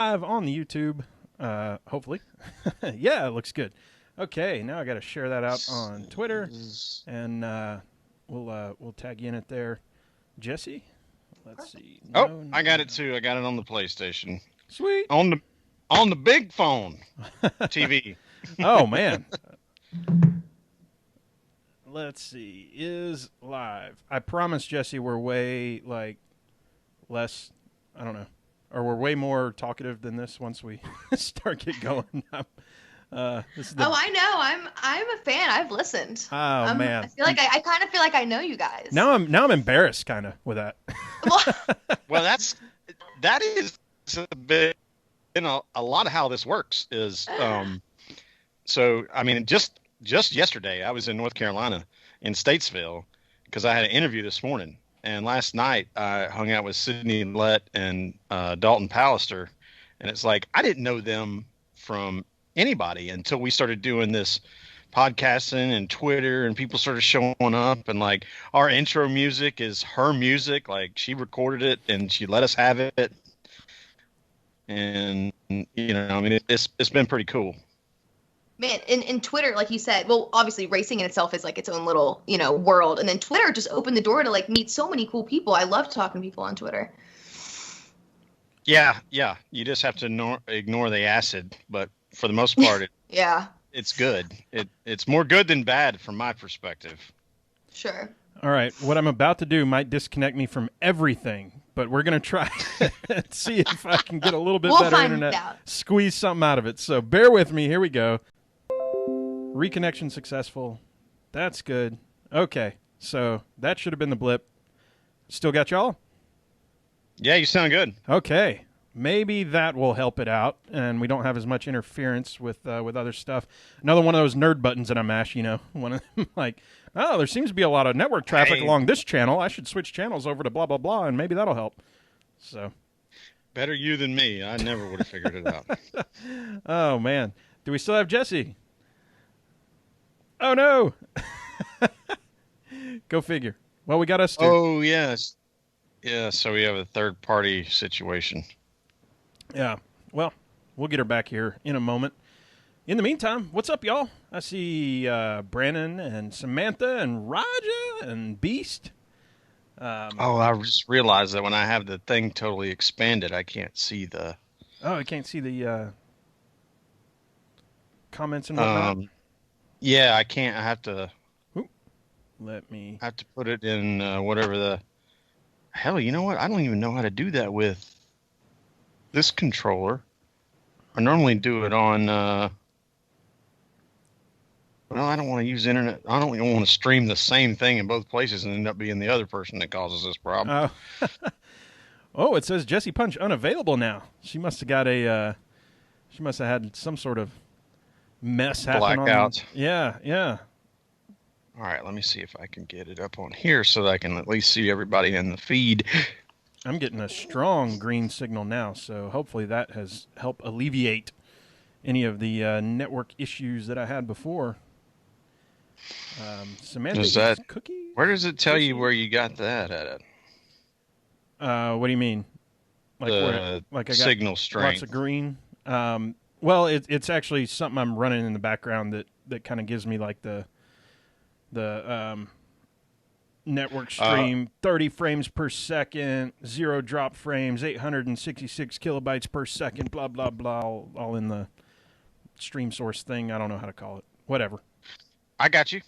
live on the YouTube. Hopefully. Yeah, it looks good. Okay, now I got to share that out on Twitter, and we'll tag you in it there. Jesse, let's see. Oh, No, I got it too. I got it on the PlayStation. Sweet. On the big phone TV. Oh man. Let's see. Is live. I promise, Jesse, we're way less. I don't know, or we're way more talkative than this once we start get going. This is the, Oh, I know. I'm a fan. I've listened. oh man. I feel like I kind of feel like I know you guys. Now I'm embarrassed kind of with that. Well, that is a bit, a lot of how this works is. So I mean, just yesterday I was in North Carolina in Statesville because I had an interview this morning, and last night I hung out with Sydney Lett and Dalton Pallister, and it's like I didn't know them from anybody until we started doing this podcasting and Twitter, and people started showing up, and like our intro music is her music, like she recorded it and she let us have it, and I mean it's been pretty cool. Man, in Twitter, like you said, well, obviously racing in itself is like its own little, world. And then Twitter just opened the door to like meet so many cool people. I love talking to people on Twitter. Yeah. You just have to ignore the acid, but for the most part, Yeah. It's good. It's more good than bad from my perspective. Sure. All right, what I'm about to do might disconnect me from everything, but we're going to try and see if I can get a little bit better internet, squeeze something out of it. So bear with me. Here we go. Reconnection successful. That's good. Okay, so that should have been the blip. Still got y'all? Yeah, you sound good. Okay. Maybe that will help it out, and we don't have as much interference with other stuff. Another one of those nerd buttons that I mash, one of them, like, oh, there seems to be a lot of network traffic along this channel. I should switch channels over to blah, blah, blah, and maybe that'll help. So, better you than me. I never would have figured it out. Oh, man. Do we still have Jesse? Oh, no. Go figure. Well, we got us two. Oh, yes. Yeah, so we have a third-party situation. Yeah. Well, we'll get her back here in a moment. In the meantime, what's up, y'all? I see Brandon and Samantha and Raja and Beast. I just realized that when I have the thing totally expanded, I can't see the... Oh, I can't see the comments and whatnot? Yeah, I can't. I have to... I have to put it in whatever the... Hell, you know what? I don't even know how to do that with this controller. I normally do it on... Well, I don't want to use internet. I don't even want to stream the same thing in both places and end up being the other person that causes this problem. Oh, it says Jesse Punch unavailable now. She must have got a... she must have had some sort of mess happen. Blackout. Yeah. All right, let me see if I can get it up on here so that I can at least see everybody in the feed. I'm getting a strong green signal now, so hopefully that has helped alleviate any of the network issues that I had before. Samantha, cookie? Where does it tell you where you got that at? What do you mean? Like I got signal strength. Lots of green. Well, it's actually something I'm running in the background that kind of gives me like the network stream, 30 frames per second, 0 drop frames, 866 kilobytes per second, blah, blah, blah, all in the stream source thing. I don't know how to call it. Whatever. I got you.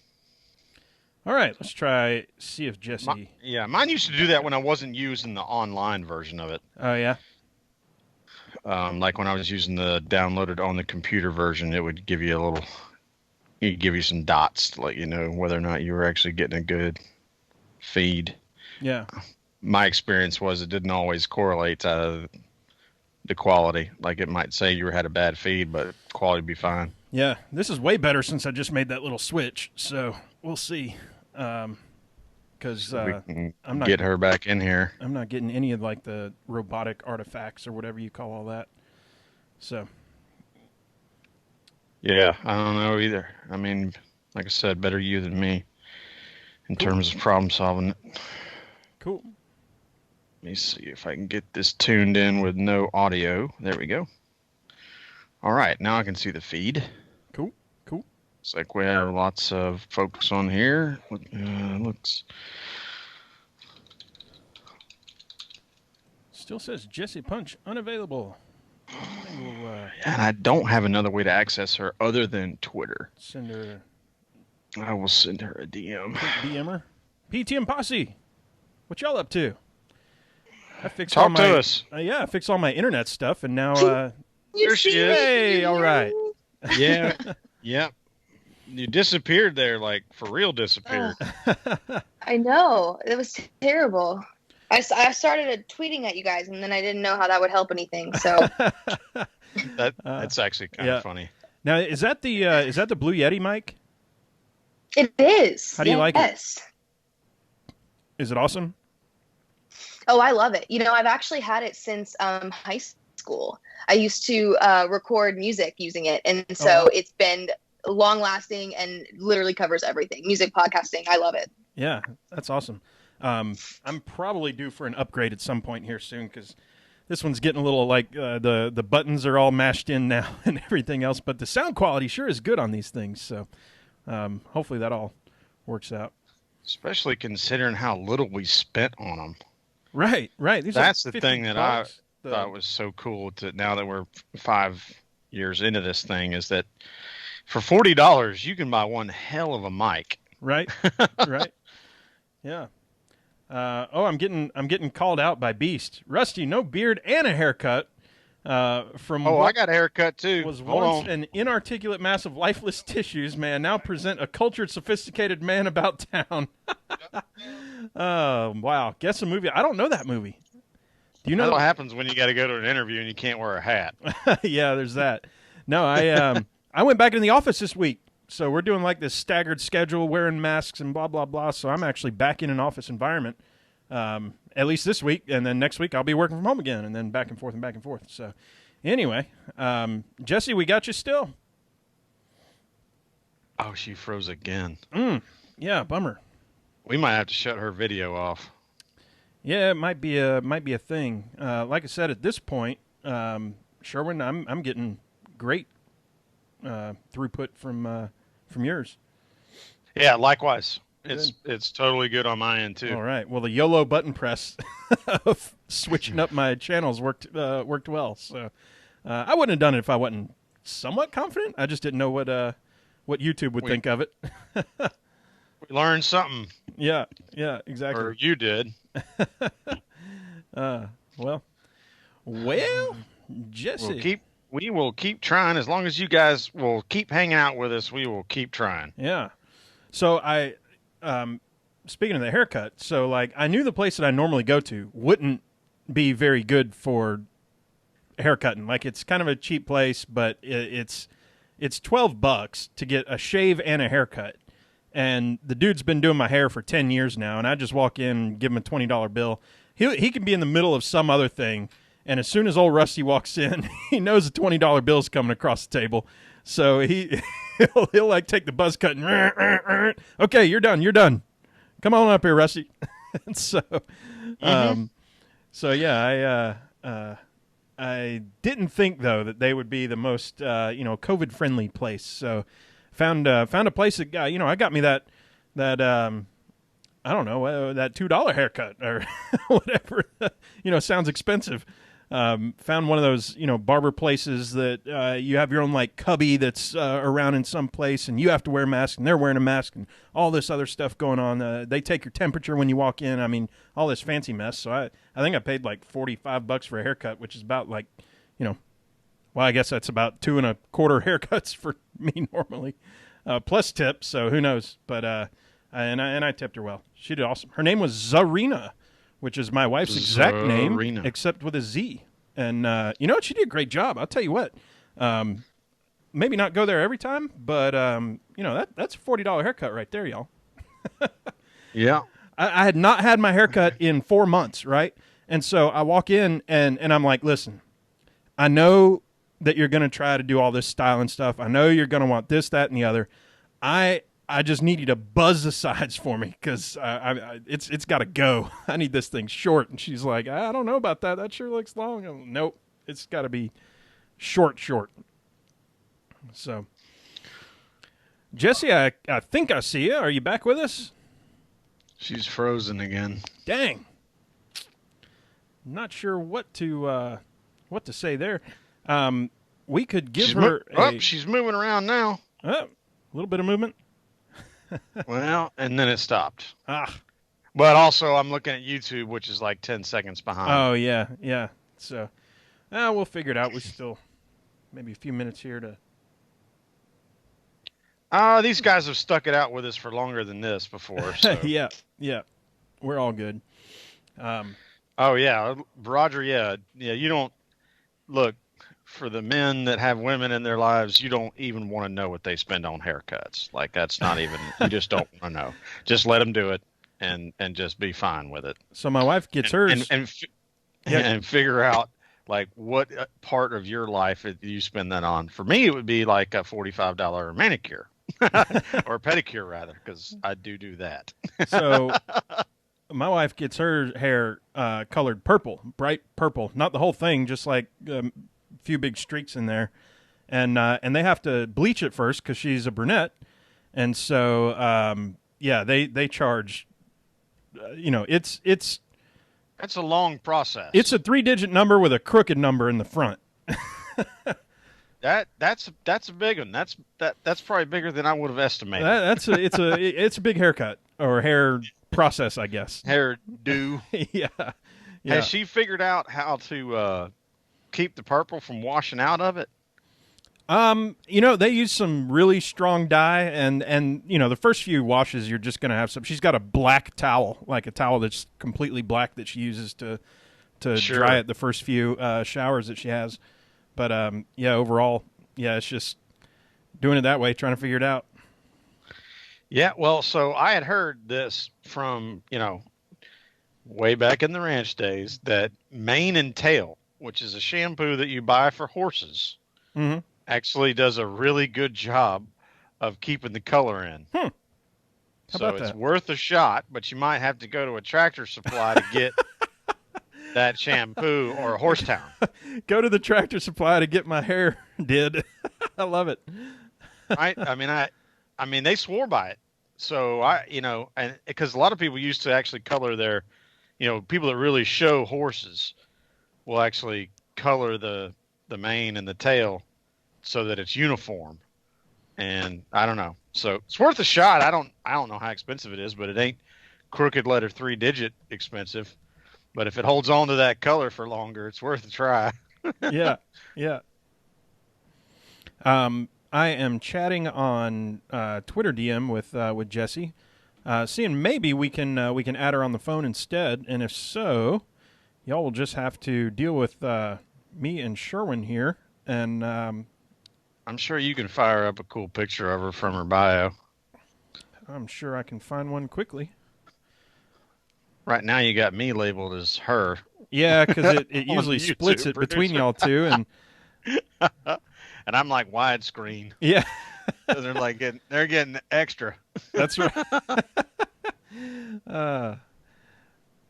All right, let's try, see if Jesse... Mine used to do that when I wasn't using the online version of it. Oh, yeah? Like when I was using the downloaded on the computer version, it would give you it'd give you some dots to let you know whether or not you were actually getting a good feed. Yeah. My experience was it didn't always correlate to the quality. Like it might say you had a bad feed, but quality would be fine. Yeah, this is way better since I just made that little switch, so we'll see. Because I'm not get her back in here. I'm not getting any of like the robotic artifacts or whatever you call all that. So. Yeah, I don't know either. I mean, like I said, better you than me in terms of problem solving it. Cool. Let me see if I can get this tuned in with no audio. There we go. All right, now I can see the feed. Cool. Looks like we have lots of folks on here. Looks. Still says Jesse Punch unavailable. And I don't have another way to access her other than Twitter. Send her. I will send her a DM. DM her. PTM Posse, what y'all up to? I fixed Talk all my, to us. I fixed all my internet stuff, and now. There she is. Hey, all right. Yeah, yeah. You disappeared there, like for real disappeared. I know. It was terrible. I started tweeting at you guys, and then I didn't know how that would help anything. So that's actually kind of funny. Now, is that the Blue Yeti mic? It is. How do you like it? Yes. Is it awesome? Oh, I love it. I've actually had it since high school. I used to record music using it, and so it's been long-lasting and literally covers everything. Music, podcasting, I love it. Yeah, that's awesome. I'm probably due for an upgrade at some point here soon because this one's getting a little like the buttons are all mashed in now and everything else, but the sound quality sure is good on these things. So hopefully that all works out. Especially considering how little we spent on them. Right. That's the thing that I thought was so cool now that we're 5 years into this thing is that for $40 you can buy one hell of a mic. Right. Yeah. I'm getting called out by Beast. Rusty, no beard and a haircut. I got a haircut too. Was once an inarticulate mass of lifeless tissues, man. Now present a cultured, sophisticated man about town. Wow. Guess a movie. I don't know that movie. Do you know what happens when you got to go to an interview and you can't wear a hat? Yeah, there's that. No, I went back in the office this week. So we're doing like this staggered schedule, wearing masks and blah, blah, blah. So I'm actually back in an office environment, at least this week. And then next week I'll be working from home again and then back and forth and back and forth. So anyway, Jesse, we got you still. Oh, she froze again. Yeah, bummer. We might have to shut her video off. Yeah, it might be a thing. Like I said, at this point, Sherwin, I'm getting great throughput from yours. Yeah, likewise. It's totally good on my end too. All right. Well, the YOLO button press of switching up my channels worked well. So I wouldn't have done it if I wasn't somewhat confident. I just didn't know what YouTube would think of it. We learned something. Yeah, exactly. Or you did. Well, Jesse. We will keep trying as long as you guys will keep hanging out with us. We will keep trying. Yeah. So speaking of the haircut, so like I knew the place that I normally go to wouldn't be very good for haircutting. Like it's kind of a cheap place, but it's $12 to get a shave and a haircut. And the dude's been doing my hair for 10 years now, and I just walk in and give him a $20 bill. He can be in the middle of some other thing, and as soon as old Rusty walks in, he knows a $20 bill's coming across the table. So he'll like take the buzz cut and okay, you're done. Come on up here, Rusty. And so yeah, I didn't think though that they would be the most COVID friendly place. So found a place that I got me that I don't know, that $2 haircut or whatever, sounds expensive. Found one of those, barber places that you have your own like cubby that's around in some place, and you have to wear a mask, and they're wearing a mask, and all this other stuff going on. They take your temperature when you walk in. I mean, all this fancy mess. So I think I paid like $45 for a haircut, which is about like, well, I guess that's about 2 1/4 haircuts for me normally, plus tip. So who knows? But and I tipped her well. She did awesome. Her name was Zarina, which is my wife's exact name, except with a Z. And you know what? She did a great job. I'll tell you what. Maybe not go there every time, but that's a $40 haircut right there, y'all. Yeah. I had not had my haircut in 4 months, right? And so I walk in and I'm like, listen, I know that you're going to try to do all this style and stuff. I know you're going to want this, that, and the other. I I just need you to buzz the sides for me because it's got to go. I need this thing short. And she's like, I don't know about that. That sure looks long. I'm like, nope, it's got to be short. So, Jesse, I think I see you. Are you back with us? She's frozen again. Dang. Not sure what to say there. We could give her she's moving around now. A little bit of movement. Well, and then it stopped. Ah. But also, I'm looking at YouTube, which is like 10 seconds behind. Oh, yeah. So, we'll figure it out. We still maybe a few minutes here to... These guys have stuck it out with us for longer than this before. So. Yeah. We're all good. Oh, yeah. Roger, yeah. You don't... Look, for the men that have women in their lives, you don't even want to know what they spend on haircuts. Like, that's not even... You just don't want to know. Just let them do it and just be fine with it. So my wife gets hers... And figure out, like, what part of your life you spend that on. For me, it would be like a $45 manicure. Or pedicure, rather, because I do that. So... My wife gets her hair colored purple, bright purple. Not the whole thing, just like a few big streaks in there. And they have to bleach it first because she's a brunette. And so, they charge, it's... That's a long process. It's a 3-digit number with a crooked number in the front. That's a big one. That's probably bigger than I would have estimated. It's a big haircut or hair process, I guess. Hair do. Yeah. Has she figured out how to keep the purple from washing out of it? They use some really strong dye, and the first few washes you're just gonna have some. She's got a black towel, like a towel that's completely black that she uses to dry it the first few showers that she has. But overall, it's just doing it that way, trying to figure it out. Yeah, well, so I had heard this from, way back in the ranch days that Mane and Tail, which is a shampoo that you buy for horses, actually does a really good job of keeping the color in. So it's worth a shot, but you might have to go to a Tractor Supply to get that shampoo or a Horsetown. Go to the Tractor Supply to get my hair did. I love it. I mean, they swore by it. So and because a lot of people used to actually color their, people that really show horses will actually color the mane and the tail so that it's uniform. And I don't know. So it's worth a shot. I don't know how expensive it is, but it ain't crooked letter 3-digit expensive. But if it holds on to that color for longer, it's worth a try. Yeah. I am chatting on Twitter DM with Jessie, seeing maybe we can add her on the phone instead, and if so, y'all will just have to deal with me and Sherwin here, and I'm sure you can fire up a cool picture of her from her bio. I'm sure I can find one quickly. Right now, you got me labeled as her. Yeah, because it usually splits it between y'all two, and. And I'm like widescreen. Yeah. They're getting extra. That's right.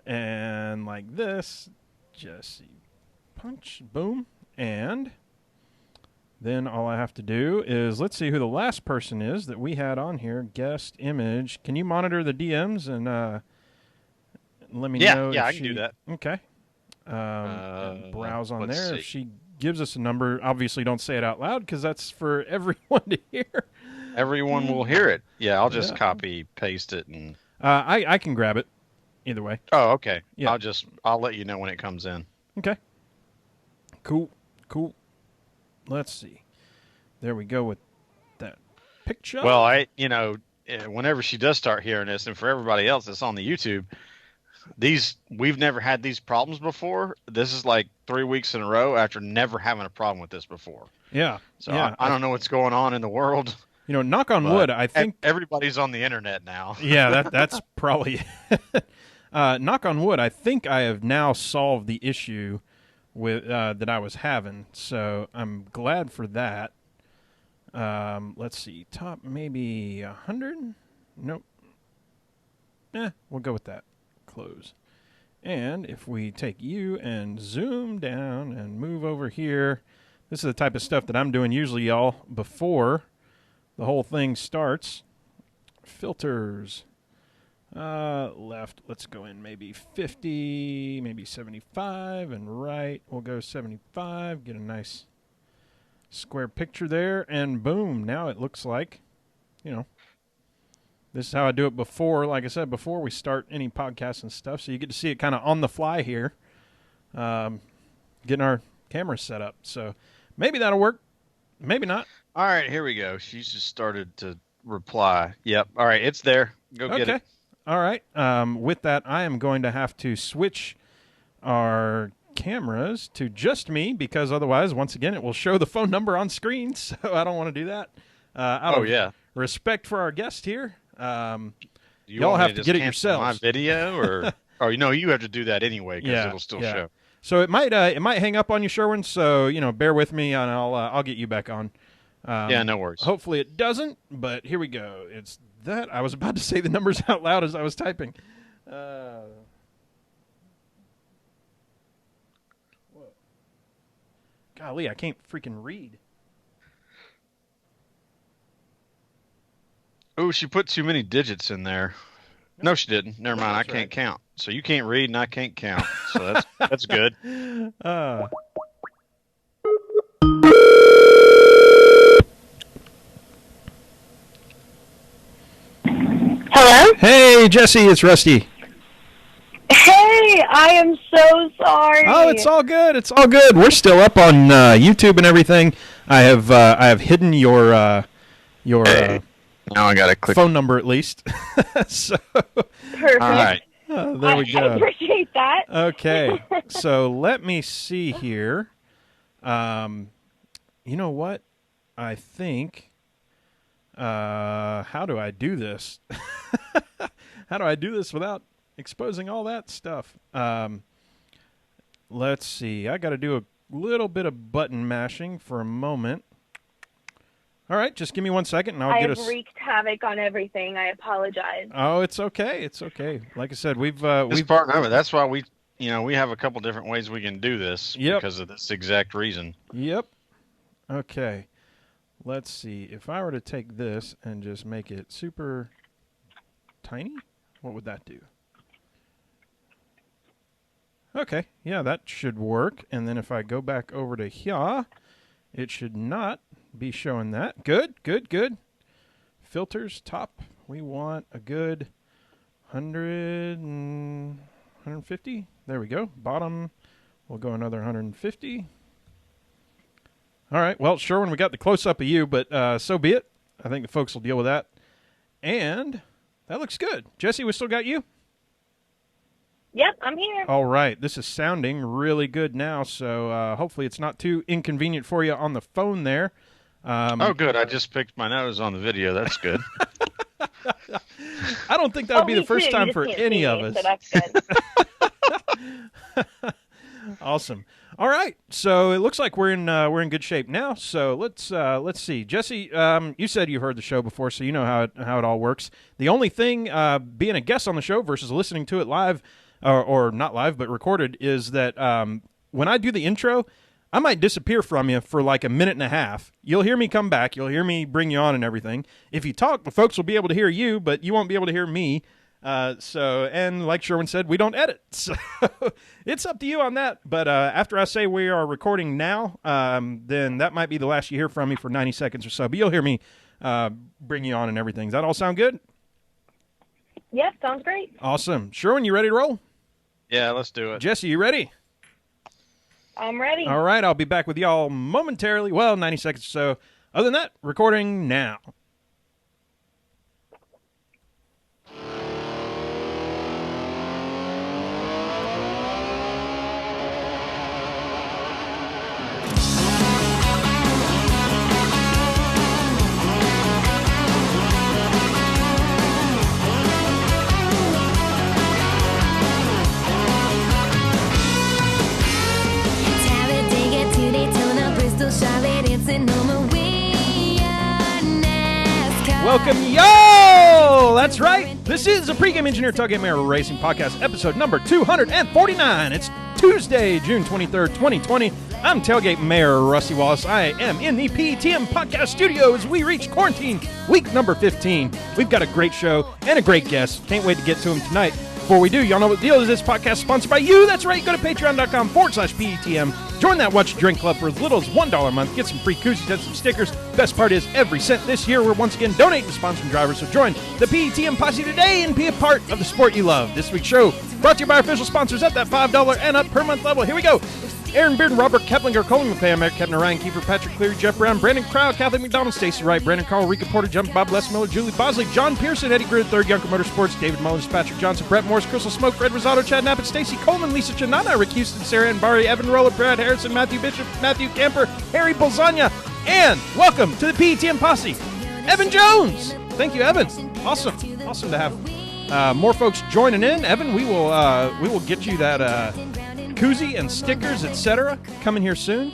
And like this, Jesse, punch, boom, and then all I have to do is let's see who the last person is that we had on here. Guest image. Can you monitor the DMs and let me know? Yeah, I can do that. Okay. Browse on there. See. If she gives us a number, obviously don't say it out loud because that's for everyone to hear. Everyone will hear it. Yeah, I'll just copy paste it and I can grab it either way. Oh, okay. Yeah. I'll let you know when it comes in. Okay. Cool. Let's see. There we go with that picture. Well, whenever she does start hearing this, and for everybody else that's on the YouTube, we've never had these problems before. This is like 3 weeks in a row after never having a problem with this before. Yeah. So yeah, I don't know what's going on in the world. Knock on wood, I think everybody's on the internet now. Yeah, that's probably it. Knock on wood, I think I have now solved the issue with that I was having. So I'm glad for that. Let's see. Top maybe 100? Nope. We'll go with that. Close. And if we take you and zoom down and move over here, this is the type of stuff that I'm doing usually, y'all, before the whole thing starts. Filters. Left, let's go in maybe 50, maybe 75, and right, we'll go 75, get a nice square picture there, and boom, now it looks like, this is how I do it before, like I said, before we start any podcasts and stuff, so you get to see it kind of on the fly here, getting our camera set up, so maybe that'll work, maybe not. All right, here we go. She's just started to reply. Yep, all right, it's there. Go get it. All right. With that, I am going to have to switch our cameras to just me because otherwise, once again, it will show the phone number on screen. So I don't want to do that. Out of respect for our guest here, y'all have to get it yourselves. My video, or you have to do that anyway because it'll still show. So it might hang up on you, Sherwin. So bear with me, and I'll get you back on. No worries. Hopefully it doesn't, but here we go. It's that. I was about to say the numbers out loud as I was typing. Golly, I can't freaking read. Oh, she put too many digits in there. No, she didn't. Never mind. I can't count. So you can't read and I can't count. So that's good. Hello? Hey, Jesse, it's Rusty. Hey, I am so sorry. Oh, it's all good. It's all good. We're still up on YouTube and everything. I have hidden your now I gotta click phone number at least. So perfect. All right. There we go. I appreciate that. Okay, so let me see here. You know what? I think. How do I do this? How do I do this without exposing all that stuff? Let's see. I got to do a little bit of button mashing for a moment. All right, just give me 1 second, and I've wreaked havoc on everything. I apologize. Oh, it's okay. It's okay. Like I said, we've part of it. That's why we have a couple different ways we can do this because of this exact reason. Yep. Okay. Let's see. If I were to take this and just make it super tiny, what would that do? Okay. Yeah, that should work. And then if I go back over to here, it should not be showing that. Good, good, good. Filters, top. We want a good 100 and 150. There we go. Bottom, we'll go another 150. All right. Well, Sherwin, we got the close-up of you, but so be it. I think the folks will deal with that. And that looks good. Jesse, we still got you? Yep, I'm here. All right. This is sounding really good now, so hopefully it's not too inconvenient for you on the phone there. Oh, good. I just picked my nose on the video. That's good. I don't think that would be the first time for any of us. So that's good. Awesome. All right. So it looks like we're in good shape now. So let's see. Jesse, you said you heard the show before, so you know how it all works. The only thing being a guest on the show versus listening to it live, or not live but recorded, is that when I do the intro, I might disappear from you for like a minute and a half. You'll hear me come back. You'll hear me bring you on and everything. If you talk, the folks will be able to hear you, but you won't be able to hear me. And like Sherwin said, we don't edit. So it's up to you on that. But after I say we are recording now, then that might be the last you hear from me for 90 seconds or so. But you'll hear me bring you on and everything. Does that all sound good? Yep, sounds great. Awesome. Sherwin, you ready to roll? Yeah, let's do it. Jesse, you ready? I'm ready. All right, I'll be back with y'all momentarily. Well, 90 seconds or so. Other than that, recording now. Charlotte, it's in Normandy. welcome y'all! That's right. This is a Pregame Engineer Tailgate Mayor Racing Podcast, episode number 249. It's Tuesday, June 23rd, 2020. I'm Tailgate Mayor Rusty Wallace. I am in the PTM Podcast studio as we reach quarantine week number 15. We've got a great show and a great guest. Can't wait to get to him tonight. Before we do, y'all know what the deal is. This podcast is sponsored by you. That's right. Go to patreon.com/PTM. Join that Watch Drink Club for as little as $1 a month. Get some free koozies and some stickers. Best part is every cent this year we're once again donating to sponsoring drivers. So join the PTM posse today and be a part of the sport you love. This week's show brought to you by our official sponsors at that $5 and up per month level. Here we go. Aaron Bearden, Robert Keplinger, Colin McPay, Americ Kepner, Ryan Kiefer, Patrick Cleary, Jeff Brown, Brandon Crowd, Kathleen McDonald, Stacey Wright, Brandon Carl, Rika Porter, Jump, Bob Lesmiller, Julie Bosley, John Pearson, Eddie Greer, Third Younker Motorsports, David Mullins, Patrick Johnson, Brett Morris, Crystal Smoke, Fred Rosado, Chad Knapp, Stacey Coleman, Lisa Chanana, Rick Houston, Sarah Ann Barry, Evan Roller, Brad Harrison, Matthew Bishop, Matthew Camper, Harry Bolzania, and welcome to the PTM Posse, Evan Jones. Thank you, Evan. Awesome to have more folks joining in. Evan, we will get you that koozie and stickers, etc., coming here soon.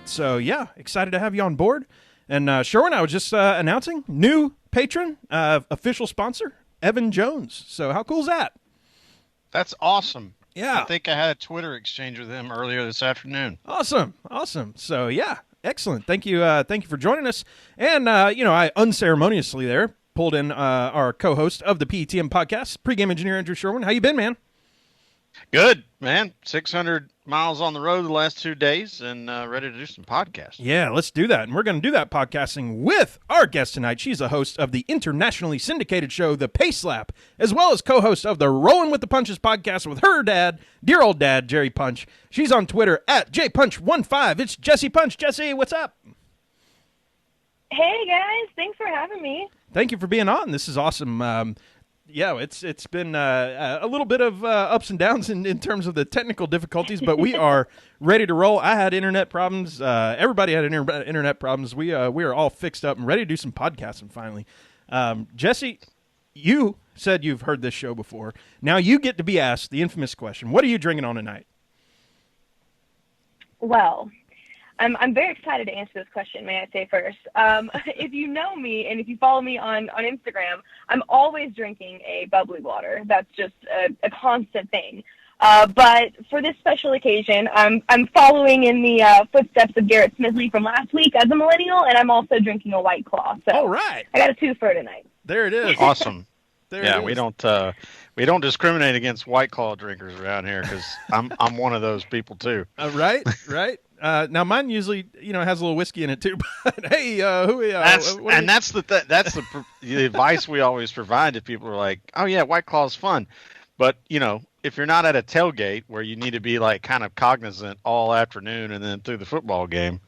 So yeah, excited to have you on board. And Sherwin, I was just announcing new patron, official sponsor, Evan Jones. So how cool is that? That's awesome. Yeah, I think I had a Twitter exchange with him earlier this afternoon. Awesome. So yeah, excellent. Thank you for joining us. And I unceremoniously there pulled in our co-host of the PTM podcast, Pregame Engineer Andrew Sherwin. How you been, man? Good, man. 600 miles on the road the last 2 days and ready to do some podcasts. Yeah, let's do that. And we're going to do that podcasting with our guest tonight. She's a host of the internationally syndicated show, The Pace Lap, as well as co-host of the Rolling with the Punches podcast with her dad, dear old dad, Jerry Punch. She's on Twitter at JPunch15. It's Jessie Punch. Jessie, what's up? Hey, guys. Thanks for having me. Thank you for being on. This is awesome. Yeah, it's been a little bit of ups and downs in terms of the technical difficulties, but we are ready to roll. I had internet problems. Everybody had internet problems. We are all fixed up and ready to do some podcasting finally. Jessie, you said you've heard this show before. Now you get to be asked the infamous question. What are you drinking on tonight? Well, I'm very excited to answer this question, may I say first. If you know me and if you follow me on Instagram, I'm always drinking a bubbly water. That's just a constant thing. But for this special occasion, I'm following in the footsteps of Garrett Smithley from last week as a millennial, and I'm also drinking a White Claw. So all right. I got a twofer tonight. There it is. Awesome. Yeah, we don't discriminate against White Claw drinkers around here because I'm one of those people too. Right. Now mine usually has a little whiskey in it too. But hey, that's the advice we always provide to people. Who are like, oh yeah, White Claw is fun, but if you're not at a tailgate where you need to be like kind of cognizant all afternoon and then through the football game,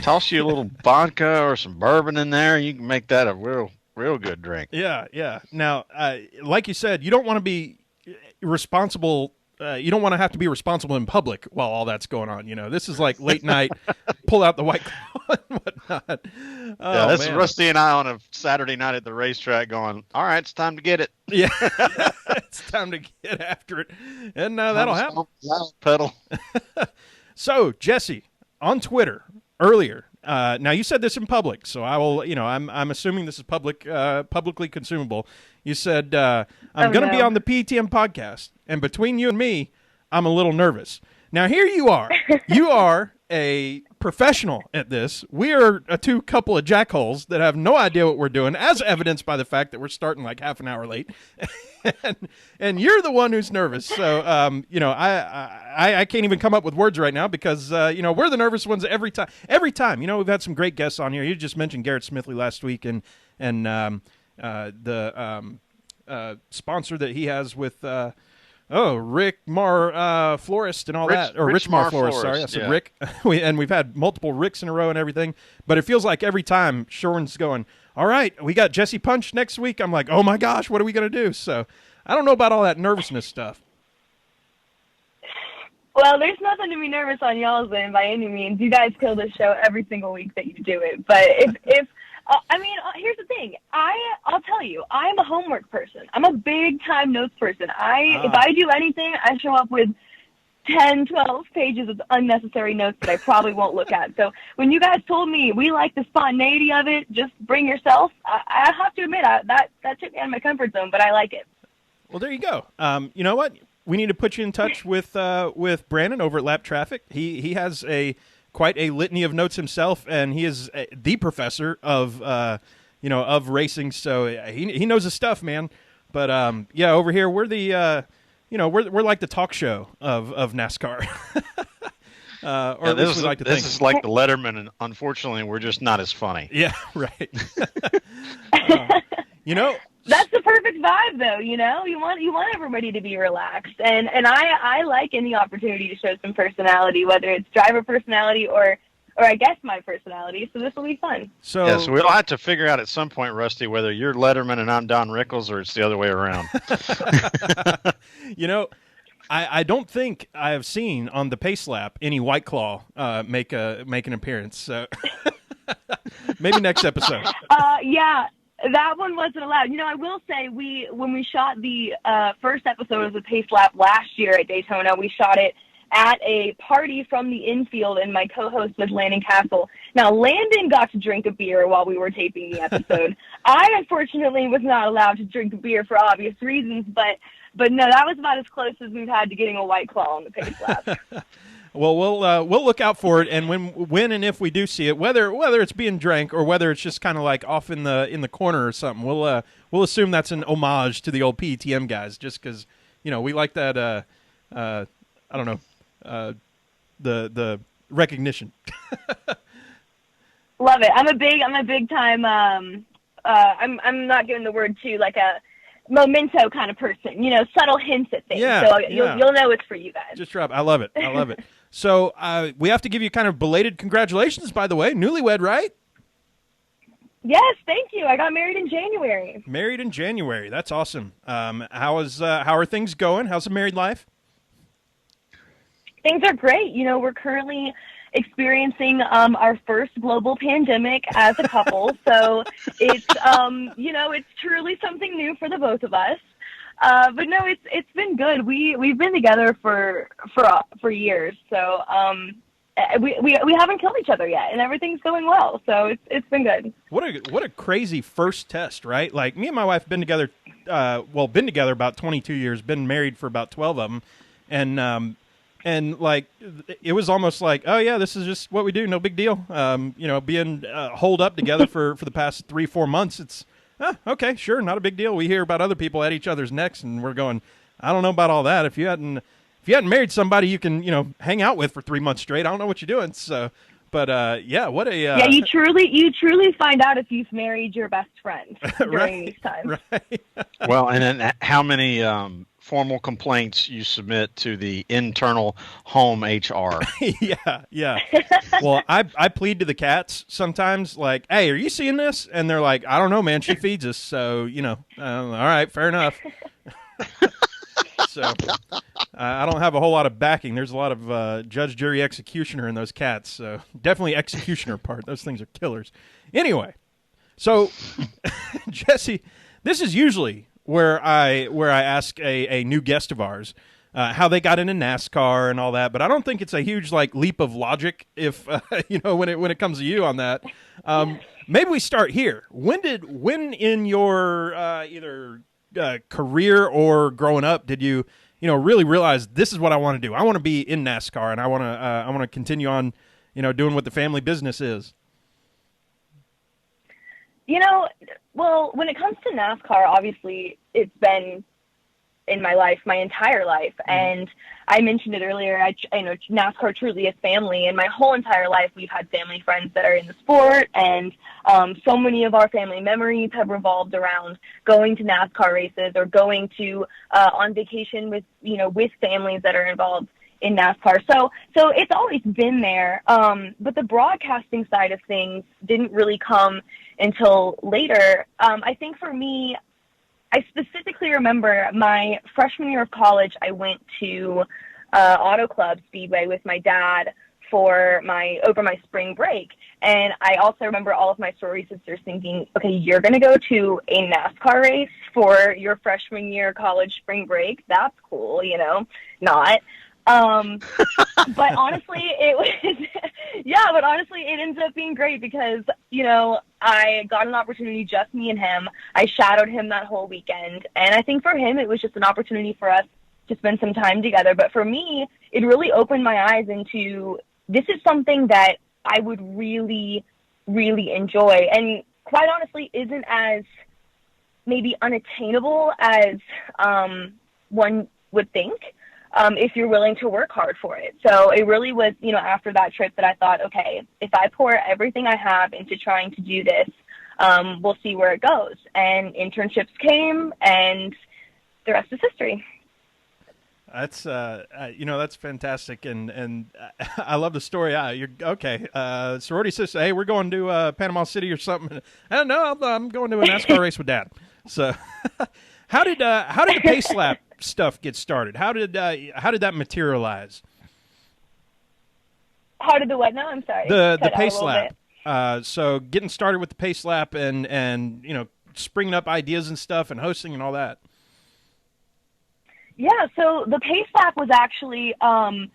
toss you a little vodka or some bourbon in there, you can make that a real good drink. Yeah. Now, like you said, you don't want to be responsible. You don't want to have to be responsible in public while all that's going on. This is like late night, pull out the White Claw and whatnot. Yeah, that's Rusty and I on a Saturday night at the racetrack going, all right, it's time to get it. Yeah, it's time to get after it. And that'll happen. Pedal. So, Jessie, on Twitter earlier, now you said this in public, so I will, I'm assuming this is publicly consumable. You said, I'm going to be on the PTM podcast, and between you and me, I'm a little nervous. Now, here you are. You are a professional at this. We are a couple of jackholes that have no idea what we're doing, as evidenced by the fact that we're starting like half an hour late. and you're the one who's nervous. So, I can't even come up with words right now because, we're the nervous ones every time. Every time. We've had some great guests on here. You just mentioned Garrett Smithley last week and the sponsor that he has with Rick Mar Florist and all that, or Rich Mar Florist. Sorry, I said Rick. And we've had multiple Ricks in a row and everything. But it feels like every time Sherwin's going, all right, we got Jessie Punch next week. I'm like, oh my gosh, what are we going to do? So I don't know about all that nervousness stuff. Well, there's nothing to be nervous on y'all's end by any means. You guys kill this show every single week that you do it. But if here's the thing. I'll tell you, I'm a homework person. I'm a big time notes person. If I do anything, I show up with 10, 12 pages of unnecessary notes that I probably won't look at. So when you guys told me we like the spontaneity of it, just bring yourself, I have to admit that took me out of my comfort zone, but I like it. Well, there you go. You know what? We need to put you in touch with Brandon over at Lap Traffic. He has quite a litany of notes himself, and he is the professor of of racing. So he knows his stuff, man. But yeah, over here we're the we're like the talk show of NASCAR. This is like the Letterman, and unfortunately, we're just not as funny. Yeah, right. That's the perfect vibe, though. You want everybody to be relaxed, and I like any opportunity to show some personality, whether it's driver personality or I guess my personality. So this will be fun. So we'll have to figure out at some point, Rusty, whether you're Letterman and I'm Don Rickles, or it's the other way around. I don't think I have seen on the Pace Lap any White Claw make an appearance. So maybe next episode. Yeah. That one wasn't allowed. I will say when we shot the first episode of the Pace Lap last year at Daytona, we shot it at a party from the infield, and my co-host was Landon Castle. Now, Landon got to drink a beer while we were taping the episode. I, unfortunately, was not allowed to drink a beer for obvious reasons, but no, that was about as close as we've had to getting a White Claw on the Pace Lap. Well, we'll look out for it, and when and if we do see it, whether it's being drank or whether it's just kind of like off in the corner or something, we'll assume that's an homage to the old PETM guys, just because we like that. I don't know, the recognition. Love it. I'm a big time. I'm not giving the word to like a memento kind of person. Subtle hints at things. Yeah, so you'll know it's for you guys. Just drop. I love it. So we have to give you kind of belated congratulations, by the way. Newlywed, right? Yes, thank you. I got married in January. Married in January. That's awesome. How are things going? How's the married life? Things are great. We're currently experiencing our first global pandemic as a couple. So it's it's truly something new for the both of us. But no, it's been good. We've been together for years. So we haven't killed each other yet, and everything's going well. So it's been good. What a crazy first test, right? Like me and my wife have been together about 22 years, been married for about 12 of them, and like it was almost like, oh yeah, this is just what we do, no big deal. Being holed up together for the past 3-4 months, it's okay, sure, not a big deal. We hear about other people at each other's necks, and we're going, I don't know about all that. If you hadn't married somebody you can hang out with for 3 months straight, I don't know what you're doing. So, but what a yeah, you truly find out if you've married your best friend during these times. Right. Well, and then how many formal complaints you submit to the internal home HR. Yeah. Well, I plead to the cats sometimes, like, hey, are you seeing this? And they're like, I don't know, man. She feeds us. So, all right, fair enough. So I don't have a whole lot of backing. There's a lot of judge, jury, executioner in those cats. So definitely executioner part. Those things are killers. Anyway, so Jesse, this is usually where I ask a new guest of ours how they got into NASCAR and all that, but I don't think it's a huge leap of logic if when it comes to you on that. Maybe we start here. When in your either career or growing up did you really realize this is what I want to do? I want to be in NASCAR, and I want to continue on doing what the family business is. Well, when it comes to NASCAR, obviously it's been in my life, my entire life. And I mentioned it earlier, NASCAR truly is family. And my whole entire life, we've had family friends that are in the sport. And so many of our family memories have revolved around going to NASCAR races or going to on vacation with families that are involved in NASCAR. So it's always been there. But the broadcasting side of things didn't really come until later. I think for me, I specifically remember my freshman year of college, I went to Auto Club Speedway with my dad over my spring break. And I also remember all of my sorority sisters thinking, okay, you're going to go to a NASCAR race for your freshman year college spring break. That's cool, not. But honestly, it was, yeah, but honestly, it ends up being great because, you know, I got an opportunity, just me and him. I shadowed him that whole weekend. And I think for him, it was just an opportunity for us to spend some time together. But for me, it really opened my eyes into, this is something that I would really, really enjoy. And quite honestly, isn't as maybe unattainable as one would think, if you're willing to work hard for it. So it really was, you know, after that trip that I thought, okay, if I pour everything I have into trying to do this, we'll see where it goes. And internships came, and the rest is history. That's you know, that's fantastic, and I love the story. You're okay. Sorority sister, hey, we're going to Panama City or something. I don't know. I'm going to a NASCAR race with Dad. So, how did the Pace Lap stuff get started? How did that materialize? How did the what now? I'm sorry. The Pace Lap. So getting started with the Pace Lap and you know, springing up ideas and stuff and hosting and all that. Yeah, so the Pace Lap was actually an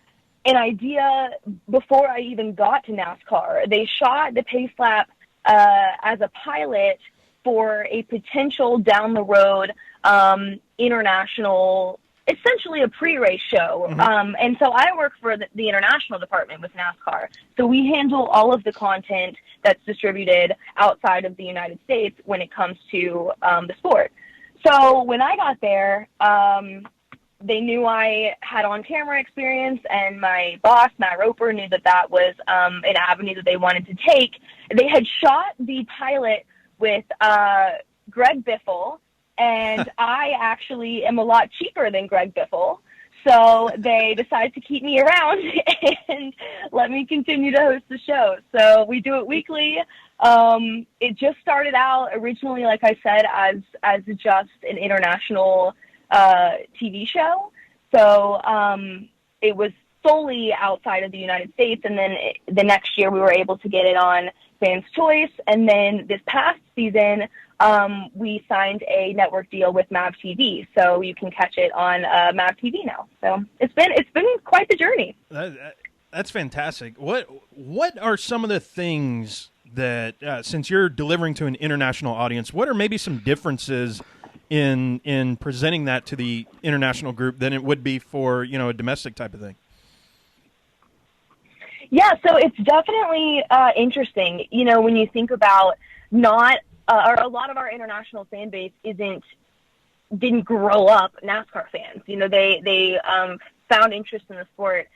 idea before I even got to NASCAR. They shot the Pace Lap as a pilot for a potential down the road international, essentially a pre-race show. Mm-hmm. And so I work for the international department with NASCAR. So we handle all of the content that's distributed outside of the United States when it comes to the sport. So when I got there, they knew I had on-camera experience, and my boss, Matt Roper, knew that that was an avenue that they wanted to take. They had shot the pilot with Greg Biffle, and I actually am a lot cheaper than Greg Biffle. So they decided to keep me around and let me continue to host the show. So we do it weekly. It just started out originally, like I said, as just an international TV show. So it was solely outside of the United States. And then the next year we were able to get it on Fans Choice. And then this past season, we signed a network deal with MAV TV. So you can catch it on MAV TV now. So it's been quite the journey. That's fantastic. What are some of the things that, since you're delivering to an international audience, what are maybe some differences in presenting that to the international group than it would be for, you know, a domestic type of thing? Yeah, so it's definitely interesting. You know, when you think about or a lot of our international fan base didn't grow up NASCAR fans. You know, they found interest in the sport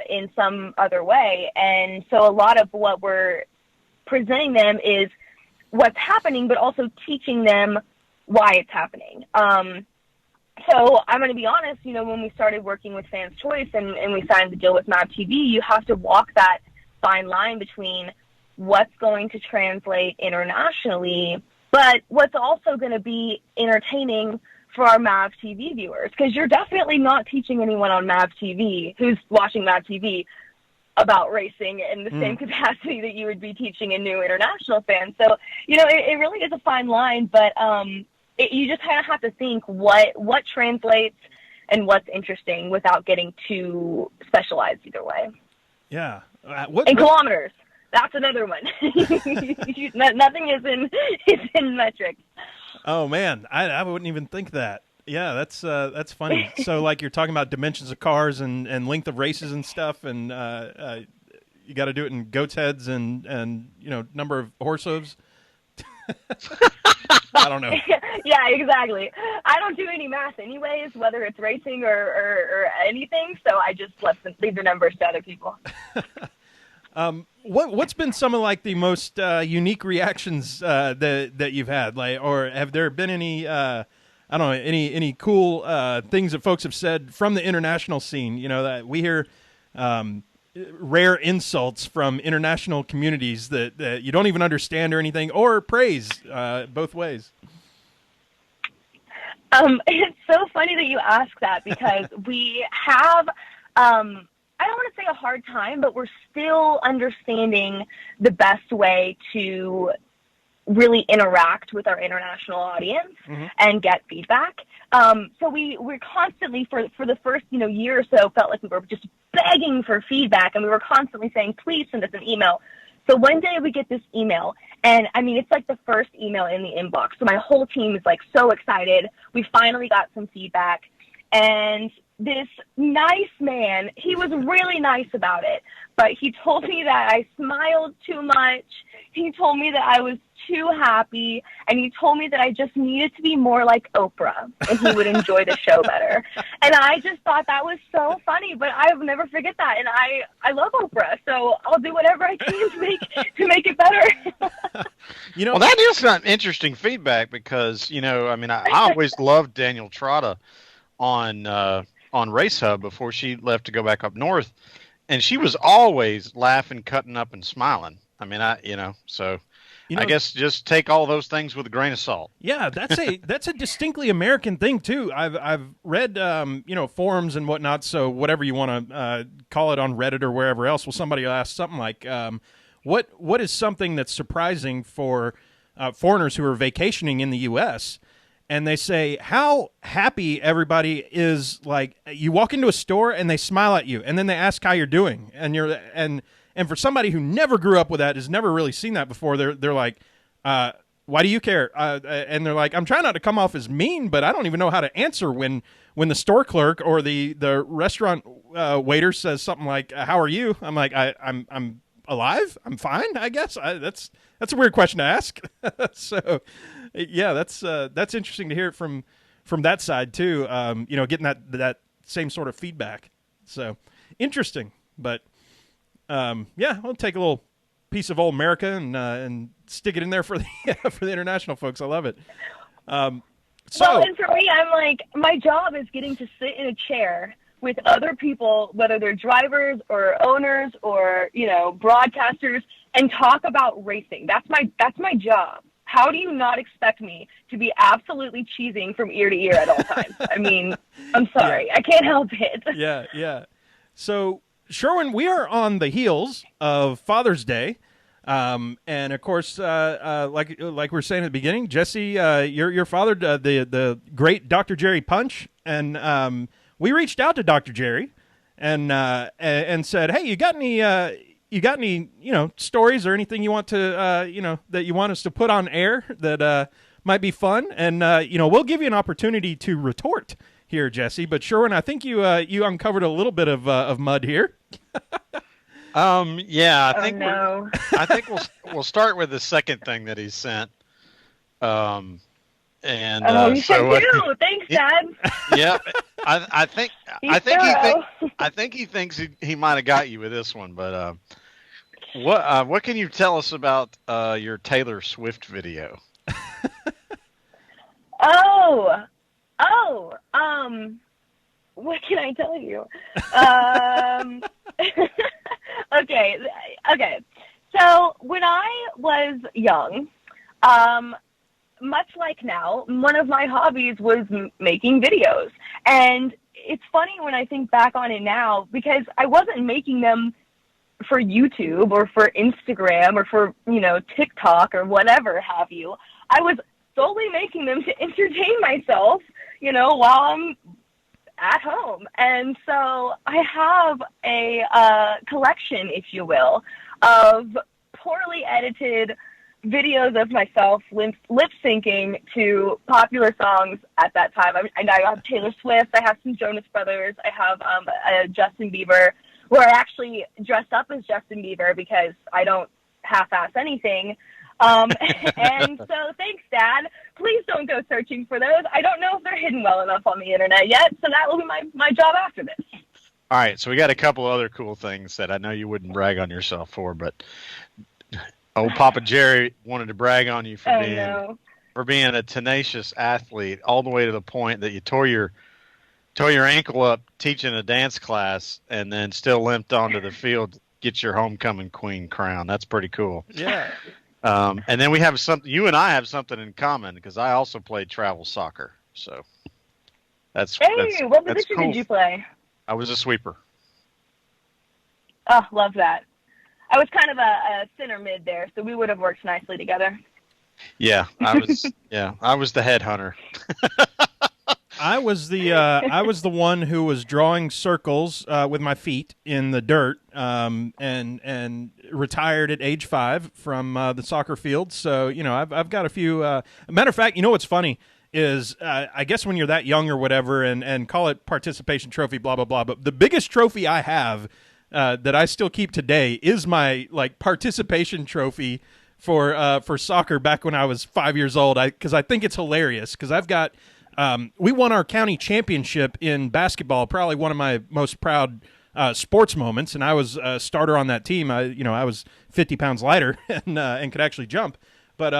in some other way, and so a lot of what we're presenting them is what's happening, but also teaching them why it's happening. So I'm going to be honest, you know, when we started working with Fans Choice and we signed the deal with MAV TV, you have to walk that fine line between what's going to translate internationally, but what's also going to be entertaining for our MAV TV viewers. Because you're definitely not teaching anyone on MAV TV who's watching MAV TV about racing in the same capacity that you would be teaching a new international fan. So, you know, it really is a fine line, but you just kind of have to think what translates and what's interesting without getting too specialized either way. Yeah. Kilometers. That's another one. Nothing is in metrics. Oh man, I wouldn't even think that. Yeah, that's funny. So like you're talking about dimensions of cars and length of races and stuff, and you got to do it in goat's heads and you know, number of horse hooves. I don't know. Yeah, exactly. I don't do any math anyways, whether it's racing or anything. So I just leave the numbers to other people. What's been some of like the most unique reactions that you've had, like, or have there been any I don't know, any cool things that folks have said from the international scene? You know, that we hear rare insults from international communities that you don't even understand or anything, or praise, both ways. It's so funny that you ask that, because we have, I don't want to say a hard time, but we're still understanding the best way to really interact with our international audience and get feedback. So we're constantly, for the first, year or so, felt like we were just begging for feedback, and we were constantly saying, please send us an email. So one day we get this email, and I mean, it's like the first email in the inbox. So my whole team is like so excited. We finally got some feedback, and this nice man, he was really nice about it, but he told me that I smiled too much. He told me that I was too happy, and he told me that I just needed to be more like Oprah, and he would enjoy the show better. And I just thought that was so funny, but I'll never forget that. And I love Oprah, so I'll do whatever I can to make it better. Well, that is some interesting feedback because, I always loved Daniel Trotta on Race Hub before she left to go back up north, and she was always laughing, cutting up, and smiling. I mean, I guess just take all those things with a grain of salt. Yeah, that's a distinctly American thing too. I've read forums and whatnot. So whatever you want to call it on Reddit or wherever else, well, somebody will ask something like, what is something that's surprising for foreigners who are vacationing in the U.S. And they say how happy everybody is. Like, you walk into a store and they smile at you, and then they ask how you're doing, and for somebody who never grew up with that, has never really seen that before, they're like, why do you care? And they're like, I'm trying not to come off as mean, but I don't even know how to answer when the store clerk or the restaurant waiter says something like, how are you? I'm like, I'm alive. I'm fine, I guess. That's a weird question to ask. So, yeah, that's interesting to hear it from that side too. Getting that same sort of feedback. So interesting, but I'll take a little piece of old America and stick it in there for the for the international folks. I love it. And for me, I'm like, my job is getting to sit in a chair with other people, whether they're drivers or owners or broadcasters, and talk about racing. That's my job. How do you not expect me to be absolutely cheesing from ear to ear at all times? I mean, I'm sorry. I can't help it. Yeah. So, Sherwin, we are on the heels of Father's Day. And, of course, like we were saying at the beginning, Jesse, your father, the great Dr. Jerry Punch, and we reached out to Dr. Jerry and said, hey, you got any stories or anything you want to that you want us to put on air that might be fun, and we'll give you an opportunity to retort here, Jesse. But Sherwin, I think you uncovered a little bit of mud here. Yeah, I think we'll start with the second thing that he sent. You should do. Thanks, Dad. Yeah, I think he thinks he might have got you with this one, but what can you tell us about your Taylor Swift video? What can I tell you? Okay. So when I was young, much like now, one of my hobbies was making videos. And it's funny when I think back on it now, because I wasn't making them for YouTube or for Instagram or for, TikTok or whatever have you. I was solely making them to entertain myself, while I'm at home. And so I have a collection, if you will, of poorly edited videos of myself lip syncing to popular songs at that time. I have Taylor Swift, I have some Jonas Brothers, I have a Justin Bieber, where I actually dress up as Justin Bieber because I don't half-ass anything. And so thanks, Dad. Please don't go searching for those. I don't know if they're hidden well enough on the internet yet, so that will be my job after this. All right, so we got a couple other cool things that I know you wouldn't brag on yourself for, but old Papa Jerry wanted to brag on you for being a tenacious athlete, all the way to the point that you tore your ankle up teaching a dance class and then still limped onto the field to get your homecoming queen crown. That's pretty cool. Yeah. And then we have something. You and I have something in common because I also played travel soccer. So what position did you play? I was a sweeper. Oh, love that. I was kind of a center mid there, so we would have worked nicely together. Yeah, I was. Yeah, I was the headhunter. I was the one who was drawing circles with my feet in the dirt, and retired at age 5 from the soccer field. So I've got a few. Matter of fact, what's funny is I guess when you're that young or whatever, and call it participation trophy, blah blah blah. But the biggest trophy I have that I still keep today is my participation trophy for soccer back when I was 5 years old. Because I think it's hilarious because I've got. We won our county championship in basketball, probably one of my most proud sports moments, and I was a starter on that team. I was 50 pounds lighter and could actually jump. But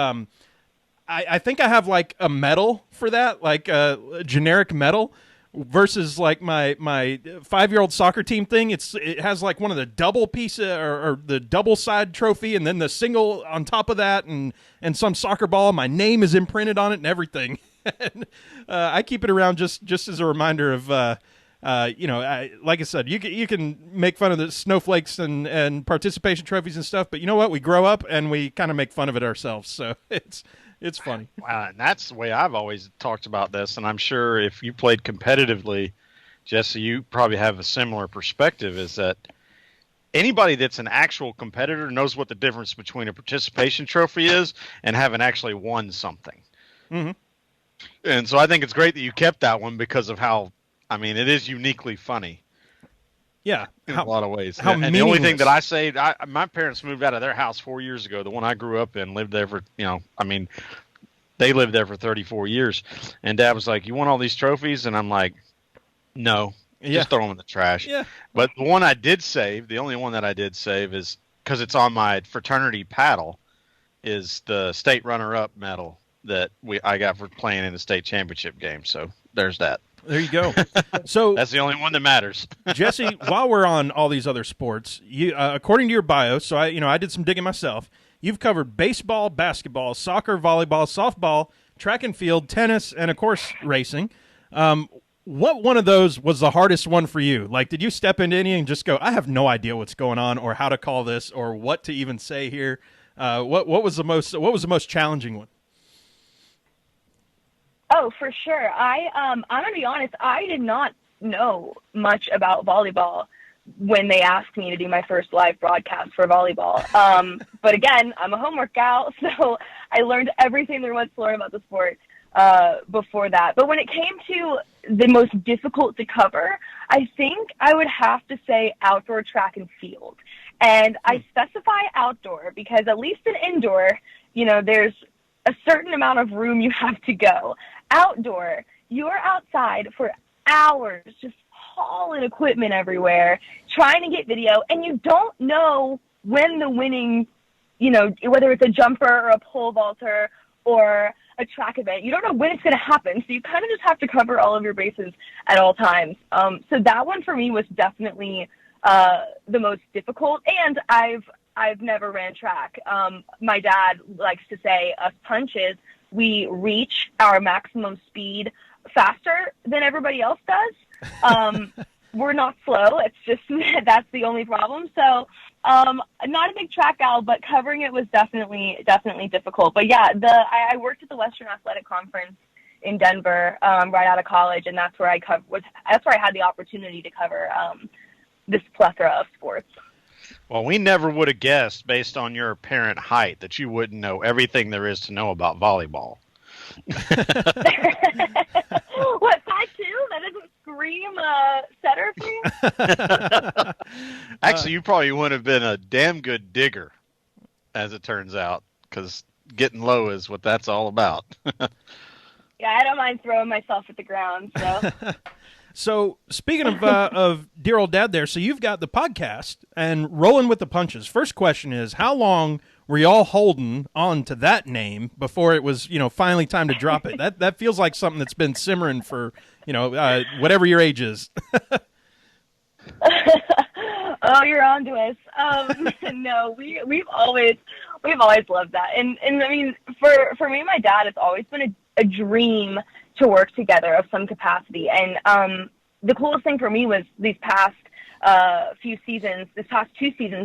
I think I have a medal for that, a generic medal, versus my 5-year-old soccer team thing. It has one of the double piece or the double side trophy, and then the single on top of that, and some soccer ball. My name is imprinted on it and everything. And, I keep it around just as a reminder of, like I said, you can make fun of the snowflakes and participation trophies and stuff, but you know what? We grow up and we kind of make fun of it ourselves. So it's funny. Wow, and that's the way I've always talked about this, and I'm sure if you played competitively, Jesse, you probably have a similar perspective, is that anybody that's an actual competitor knows what the difference between a participation trophy is and having actually won something. Mm-hmm. And so I think it's great that you kept that one because of how, it is uniquely funny. Yeah. In a lot of ways. And the only thing that I saved, my parents moved out of their house 4 years ago. The one I grew up in, lived there for, they lived there for 34 years. And Dad was like, "You want all these trophies?" And I'm like, "No, just throw them in the trash." Yeah. But the one I did save, the only one that I did save is, because it's on my fraternity paddle, is the state runner-up medal that I got for playing in the state championship game. So there's that. There you go. So that's the only one that matters. Jesse, while we're on all these other sports, you according to your bio, so I did some digging myself. You've covered baseball, basketball, soccer, volleyball, softball, track and field, tennis, and of course racing. What one of those was the hardest one for you? Did you step into any and just go, "I have no idea what's going on, or how to call this, or what to even say here"? What was the most challenging one? Oh, for sure. I'm going to be honest, I did not know much about volleyball when they asked me to do my first live broadcast for volleyball. But again, I'm a homework gal, so I learned everything there was to learn about the sport before that. But when it came to the most difficult to cover, I think I would have to say outdoor track and field. And I specify outdoor because at least in indoor, there's a certain amount of room you have to go. Outdoor, you're outside for hours, just hauling equipment everywhere, trying to get video, and you don't know when the winning, whether it's a jumper or a pole vaulter or a track event, you don't know when it's going to happen. So you kind of just have to cover all of your bases at all times. So that one for me was definitely the most difficult. And I've never ran track. My dad likes to say us punches, we reach our maximum speed faster than everybody else does. We're not slow. It's just that's the only problem. So not a big track gal, but covering it was definitely difficult. But yeah, I worked at the Western Athletic Conference in Denver right out of college, and that's where I had the opportunity to cover this plethora of sports. Well, we never would have guessed, based on your apparent height, that you wouldn't know everything there is to know about volleyball. What, 5'2"? That doesn't scream setter for you? Actually, you probably would have been a damn good digger, as it turns out, because getting low is what that's all about. Yeah, I don't mind throwing myself at the ground, so... So, speaking of dear old dad there, so you've got the podcast and Rolling with the Punches. First question is, how long were y'all holding on to that name before it was, finally time to drop it? That feels like something that's been simmering for, whatever your age is. Oh, you're on to us. No, we've always loved that. And I mean, for me and my dad, it's always been a dream to work together of some capacity. And the coolest thing for me was these past 2 seasons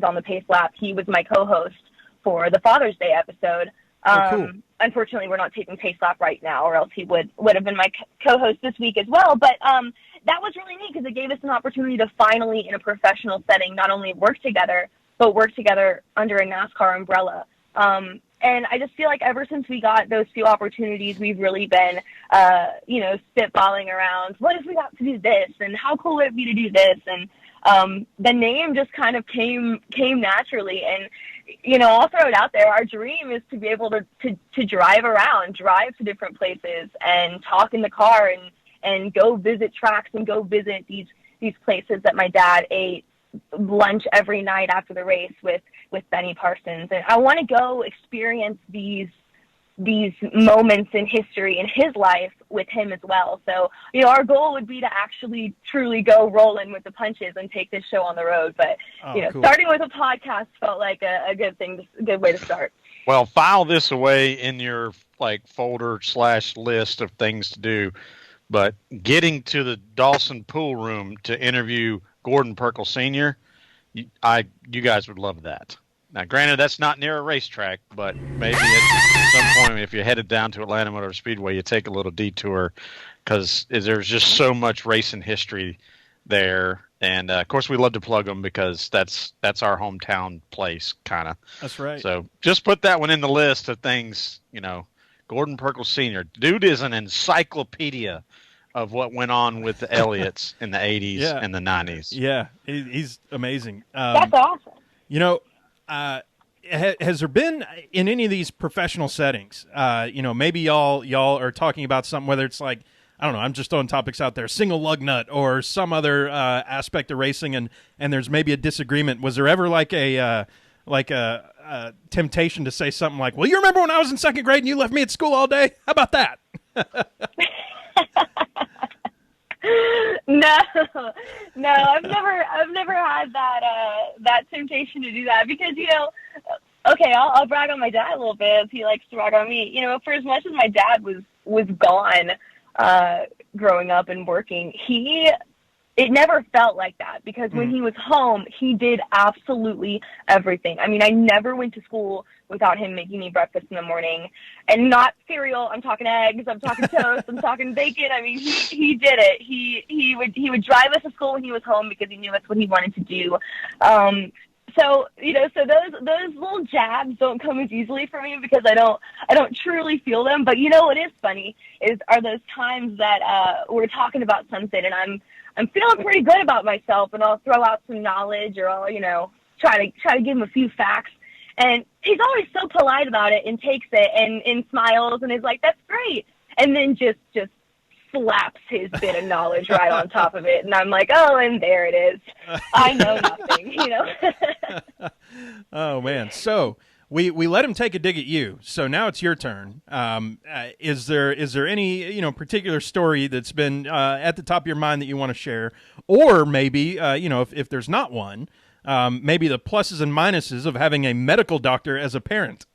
on the Pace Lap, he was my co-host for the Father's Day episode Cool. Unfortunately, we're not taping Pace Lap right now, or else he would have been my co-host this week as well. But that was really neat because it gave us an opportunity to finally, in a professional setting, not only work together, but work together under a NASCAR umbrella. And I just feel like ever since we got those few opportunities, we've really been, spitballing around, what if we got to do this? And how cool would it be to do this? And the name just kind of came naturally. And, I'll throw it out there. Our dream is to be able to drive around, drive to different places and talk in the car and go visit tracks and go visit these places that my dad ate lunch every night after the race with Benny Parsons. And I want to go experience these moments in history in his life with him as well. So, our goal would be to actually truly go rolling with the punches and take this show on the road. But, cool. Starting with a podcast felt like a good thing, a good way to start. Well, file this away in your folder/list of things to do. But getting to the Dawson pool room to interview Gordon Perkle Sr., you guys would love that. Now, granted, that's not near a racetrack, but maybe at some point, if you're headed down to Atlanta Motor Speedway, you take a little detour because there's just so much racing history there. And, of course, we love to plug them because that's our hometown place, kind of. That's right. So just put that one in the list of things, Gordon Perkle Sr. Dude is an encyclopedia of what went on with the Elliots in the 80s and the 90s. Yeah, he's amazing. That's awesome. Has there been in any of these professional settings, maybe y'all are talking about something, whether it's like, I don't know, I'm just throwing topics out there, single lug nut or some other aspect of racing, and there's maybe a disagreement. Was there ever like a temptation to say something like, well, you remember when I was in second grade and you left me at school all day? How about that? No, I've never had that temptation to do that because, okay, I'll brag on my dad a little bit if he likes to brag on me. For as much as my dad was gone growing up and working, it never felt like that because when he was home, he did absolutely everything. I mean, I never went to school without him making me breakfast in the morning, and not cereal. I'm talking eggs. I'm talking toast. I'm talking bacon. I mean, he did it. He would drive us to school when he was home because he knew that's what he wanted to do. So those little jabs don't come as easily for me because I don't truly feel them. But what is funny are those times that we're talking about something and I'm feeling pretty good about myself, and I'll throw out some knowledge, or I'll, try to give him a few facts. And he's always so polite about it and takes it and smiles and is like, that's great. And then just slaps his bit of knowledge right on top of it. And I'm like, oh, and there it is. I know nothing, Oh, man. So we let him take a dig at you. So now it's your turn. Is there any, particular story that's been at the top of your mind that you want to share? Or maybe, if there's not one, maybe the pluses and minuses of having a medical doctor as a parent.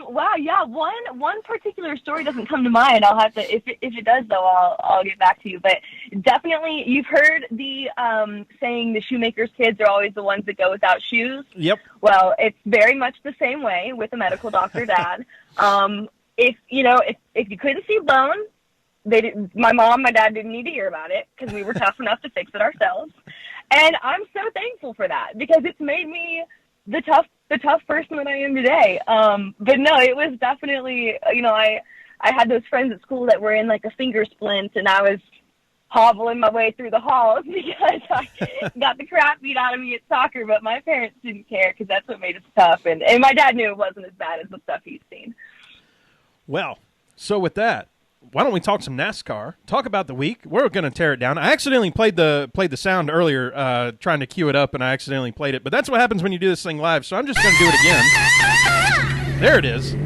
Wow, yeah. One particular story doesn't come to mind. I'll have to, if it does though, I'll get back to you. But definitely, you've heard the saying, the shoemaker's kids are always the ones that go without shoes. Yep. Well, it's very much the same way with a medical doctor dad. If you couldn't see bone, my mom, my dad didn't need to hear about it because we were tough enough to fix it ourselves. And I'm so thankful for that because it's made me the tough person that I am today. But no, it was definitely, I had those friends at school that were in like a finger splint, and I was hobbling my way through the halls because I got the crap beat out of me at soccer, but my parents didn't care because that's what made us tough. And my dad knew it wasn't as bad as the stuff he's seen. Well, so with that, why don't we talk some NASCAR? Talk about the week. We're going to tear it down. I accidentally played the sound earlier, trying to cue it up, and I accidentally played it. But that's what happens when you do this thing live, so I'm just going to do it again. There it is.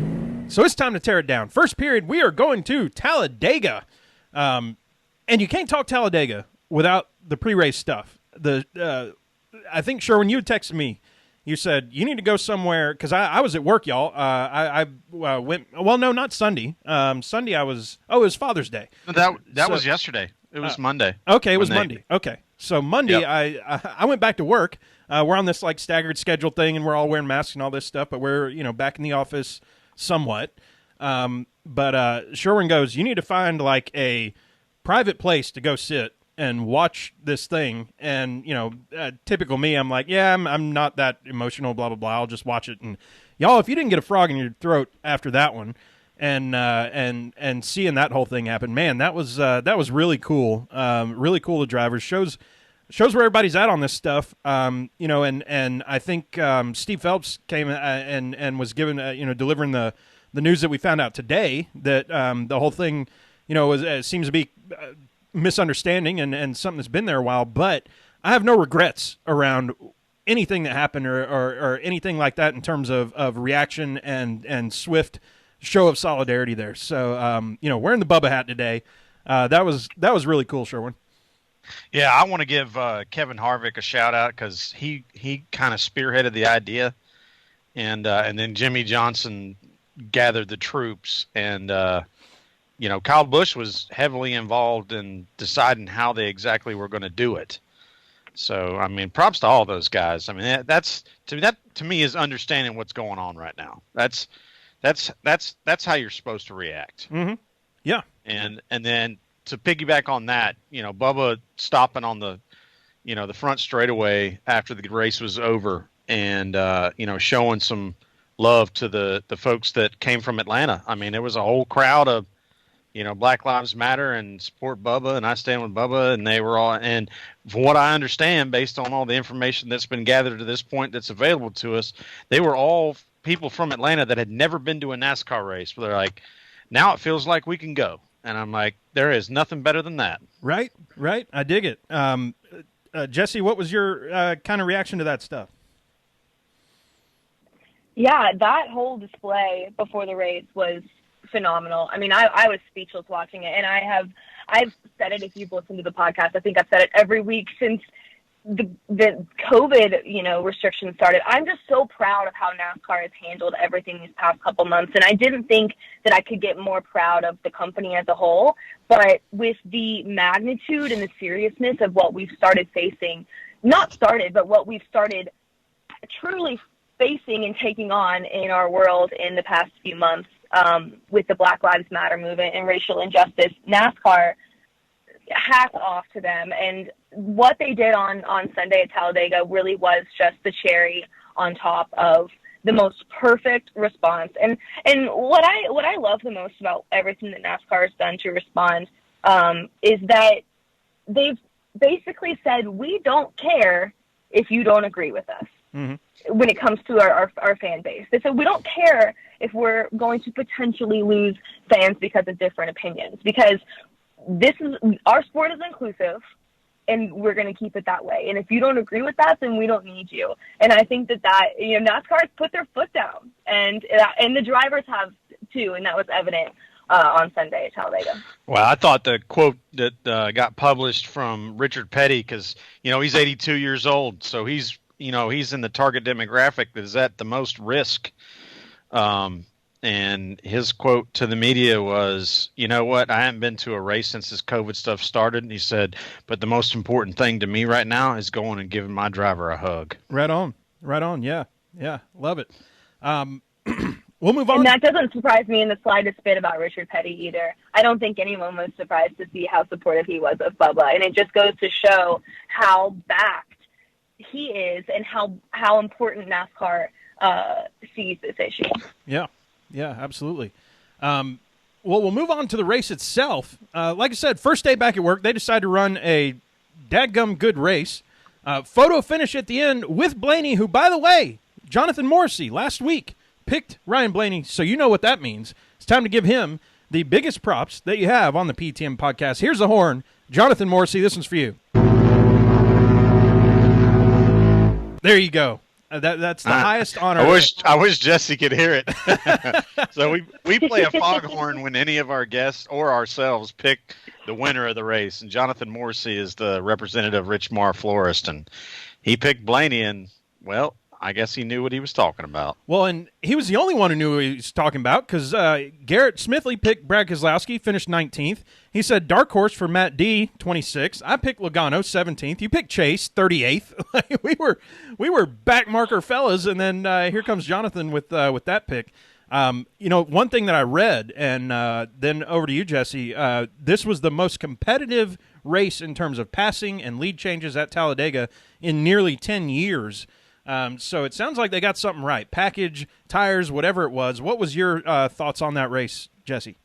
So it's time to tear it down. First period, we are going to Talladega. And you can't talk Talladega without the pre-race stuff. I think, Sherwin, you texted me. You said, you need to go somewhere, because I was at work, y'all. I went, well, no, not Sunday. Sunday it was Father's Day. That was yesterday. It was Monday. Okay, it was Monday. Okay. So Monday, I went back to work. We're on this like staggered schedule thing, and we're all wearing masks and all this stuff, but we're back in the office somewhat. But Sherwin goes, you need to find like a private place to go sit and watch this thing. And typical me, I'm like, yeah, I'm not that emotional, blah blah blah. I'll just watch it. And y'all, if you didn't get a frog in your throat after that one, and seeing that whole thing happen, man, that was really cool. Really cool. The drivers shows where everybody's at on this stuff. And I think Steve Phelps came and was given delivering the news that we found out today that the whole thing seems to be misunderstanding and something that's been there a while. But I have no regrets around anything that happened or anything like that in terms of reaction and swift show of solidarity there. So, wearing the Bubba hat today, that was really cool, Sherwin. Yeah, I want to give Kevin Harvick a shout out because he kind of spearheaded the idea, and then Jimmy Johnson gathered the troops, and Kyle Busch was heavily involved in deciding how they exactly were going to do it. So, I mean, props to all those guys. I mean, that to me is understanding what's going on right now. That's how you're supposed to react. Mm-hmm. Yeah. And then to piggyback on that, Bubba stopping on the front straightaway after the race was over and, showing some love to the folks that came from Atlanta. I mean, there was a whole crowd of, Black Lives Matter and support Bubba and I stand with Bubba. And they were all, and from what I understand, based on all the information that's been gathered to this point that's available to us, they were all people from Atlanta that had never been to a NASCAR race. But they're like, now it feels like we can go. And I'm like, there is nothing better than that. Right. I dig it. Jesse, what was your kind of reaction to that stuff? Yeah, that whole display before the race was phenomenal. I mean, I was speechless watching it, and I've said it. If you've listened to the podcast, I think I've said it every week since the COVID, restrictions started. I'm just so proud of how NASCAR has handled everything these past couple months. And I didn't think that I could get more proud of the company as a whole, but with the magnitude and the seriousness of what we've started facing, but what we've started truly facing and taking on in our world in the past few months, with the Black Lives Matter movement and racial injustice, NASCAR, hats off to them. And what they did on Sunday at Talladega really was just the cherry on top of the most perfect response. And what I love the most about everything that NASCAR has done to respond is that they've basically said, we don't care if you don't agree with us. Mm-hmm. When it comes to our fan base. They said, we don't care if we're going to potentially lose fans because of different opinions, because our sport is inclusive and we're going to keep it that way. And if you don't agree with that, then we don't need you. And I think that NASCAR has put their foot down, and the drivers have too. And that was evident on Sunday at Talladega. Well, I thought the quote that got published from Richard Petty, cause he's 82 years old. So he's in the target demographic that is at the most risk. And his quote to the media was, you know what, I haven't been to a race since this COVID stuff started. And he said, but the most important thing to me right now is going and giving my driver a hug. Right on. Yeah. Love it. We'll move on. And that doesn't surprise me in the slightest bit about Richard Petty either. I don't think anyone was surprised to see how supportive he was of Bubba. And it just goes to show how backed he is and how important NASCAR sees this issue. Yeah, absolutely. Well, we'll move on to the race itself. Like I said, first day back at work, they decided to run a dadgum good race. Photo finish at the end with Blaney, who, by the way, Jonathan Morrissey last week picked Ryan Blaney, so you know what that means. It's time to give him the biggest props that you have on the PTM podcast. Here's the horn. Jonathan Morrissey, this one's for you. There you go. That's the highest honor. I wish Jesse could hear it. So we play a foghorn when any of our guests or ourselves pick the winner of the race. And Jonathan Morrissey is the representative Rich Marr florist, and he picked Blaney. And well, I guess he knew what he was talking about. Well, and he was the only one who knew what he was talking about because Garrett Smithley picked Brad Keselowski, finished 19th. He said dark horse for Matt D, 26th. I picked Logano, 17th. You picked Chase, 38th. we were back marker fellas, and then here comes Jonathan with that pick. One thing that I read, and then over to you, Jesse, this was the most competitive race in terms of passing and lead changes at Talladega in nearly 10 years. So it sounds like they got something right. Package, tires, whatever it was. What was your thoughts on that race, Jesse?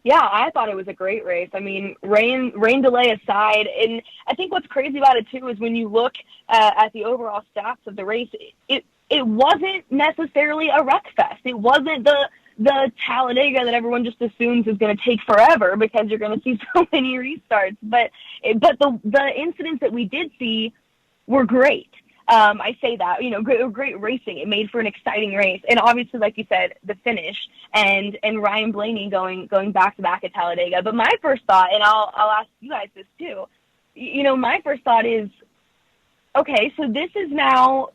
Yeah, I thought it was a great race. I mean, rain delay aside, and I think what's crazy about it too is when you look at the overall stats of the race, it wasn't necessarily a wreck fest. It wasn't the Talladega that everyone just assumes is going to take forever because you're going to see so many restarts. But the incidents that we did see were great. I say that, great racing. It made for an exciting race. And obviously, like you said, the finish and Ryan Blaney going back to back at Talladega. But my first thought, and I'll ask you guys this too, my first thought is, okay, so this is now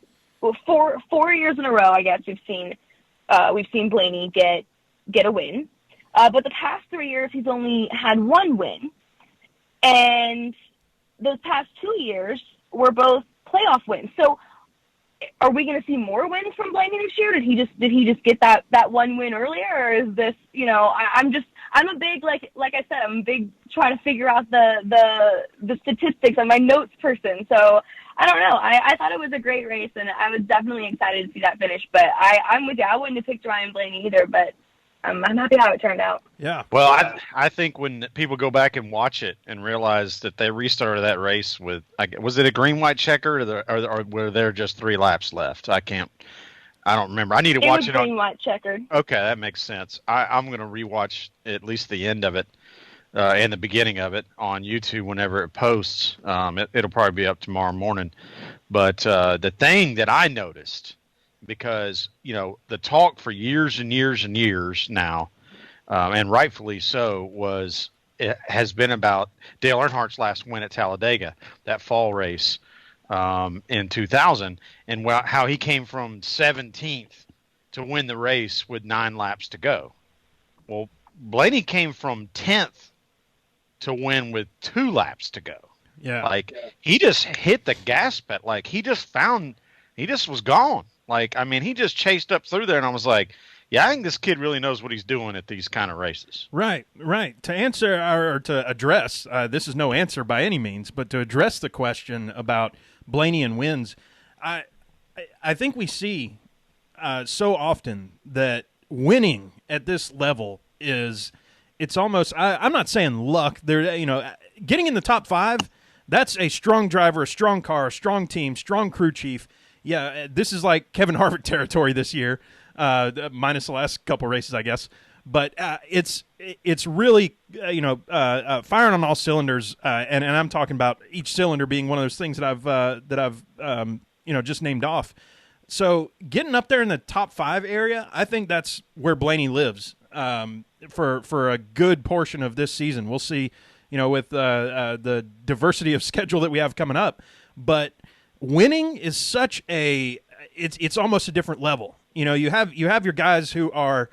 4 years in a row, I guess we've seen Blaney get a win. But the past 3 years, he's only had one win. And those past 2 years were both playoff wins. So are we going to see more wins from Blaney this year? Did he just get that one win earlier? Or is this, I'm a big, like I said, I'm a big trying to figure out the statistics. I'm my notes person. So I don't know. I thought it was a great race, and I was definitely excited to see that finish. But I'm with you. I wouldn't have picked Ryan Blaney either, but I'm happy how it turned out. Yeah. Well, I think when people go back and watch it and realize that they restarted that race with, was it a green-white checker, or were there just 3 laps left? I don't remember. I need to watch it. It was green-white checkered. Okay, that makes sense. I'm going to rewatch at least the end of it and the beginning of it on YouTube whenever it posts. It'll probably be up tomorrow morning. But the thing that I noticed, because the talk for years and years and years now, and rightfully so, has been about Dale Earnhardt's last win at Talladega, that fall race in 2000, and how he came from 17th to win the race with 9 laps to go. Well, Blaney came from 10th to win with 2 laps to go. Yeah, like he just hit the gas pedal. Like he just was gone. Like, I mean, he just chased up through there, and I was like, yeah, I think this kid really knows what he's doing at these kind of races. Right. To answer or to address, this is no answer by any means, but to address the question about Blaney and wins, I think we see so often that winning at this level it's almost, I'm not saying luck. Getting in the top 5, that's a strong driver, a strong car, a strong team, strong crew chief. Yeah, this is like Kevin Harvick territory this year, minus the last couple races, I guess. But it's really firing on all cylinders, and I'm talking about each cylinder being one of those things that I've just named off. So getting up there in the top 5 area, I think that's where Blaney lives for a good portion of this season. We'll see, with the diversity of schedule that we have coming up, but winning is such it's almost a different level. You have your guys who are,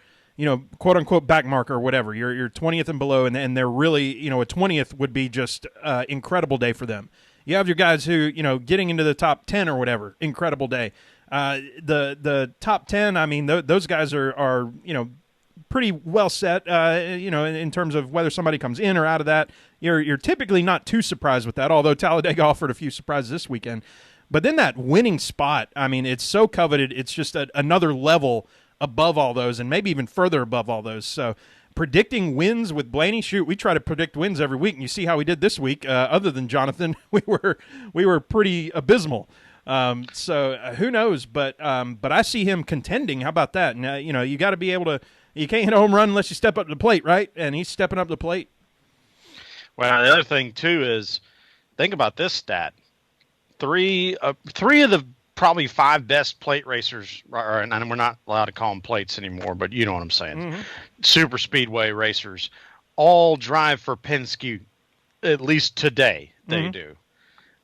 quote unquote back marker or whatever. You're 20th and below, and they're really, a 20th would be just incredible day for them. You have your guys who, getting into the top 10 or whatever, incredible day. The top 10, I mean, those guys are pretty well set, in terms of whether somebody comes in or out of that. You're typically not too surprised with that, although Talladega offered a few surprises this weekend. But then that winning spot, I mean, it's so coveted. It's just another level above all those, and maybe even further above all those. So predicting wins with Blaney, shoot, we try to predict wins every week, and you see how we did this week. Other than Jonathan, we were pretty abysmal. So who knows? But I see him contending. How about that? And, you got to be able to. You can't hit a home run unless you step up to the plate, right? And he's stepping up to the plate. Well, the other thing too is, think about this stat. 3 of the probably 5 best plate racers, and we're not allowed to call them plates anymore, but you know what I'm saying. Mm-hmm. Super speedway racers all drive for Penske, at least today they do.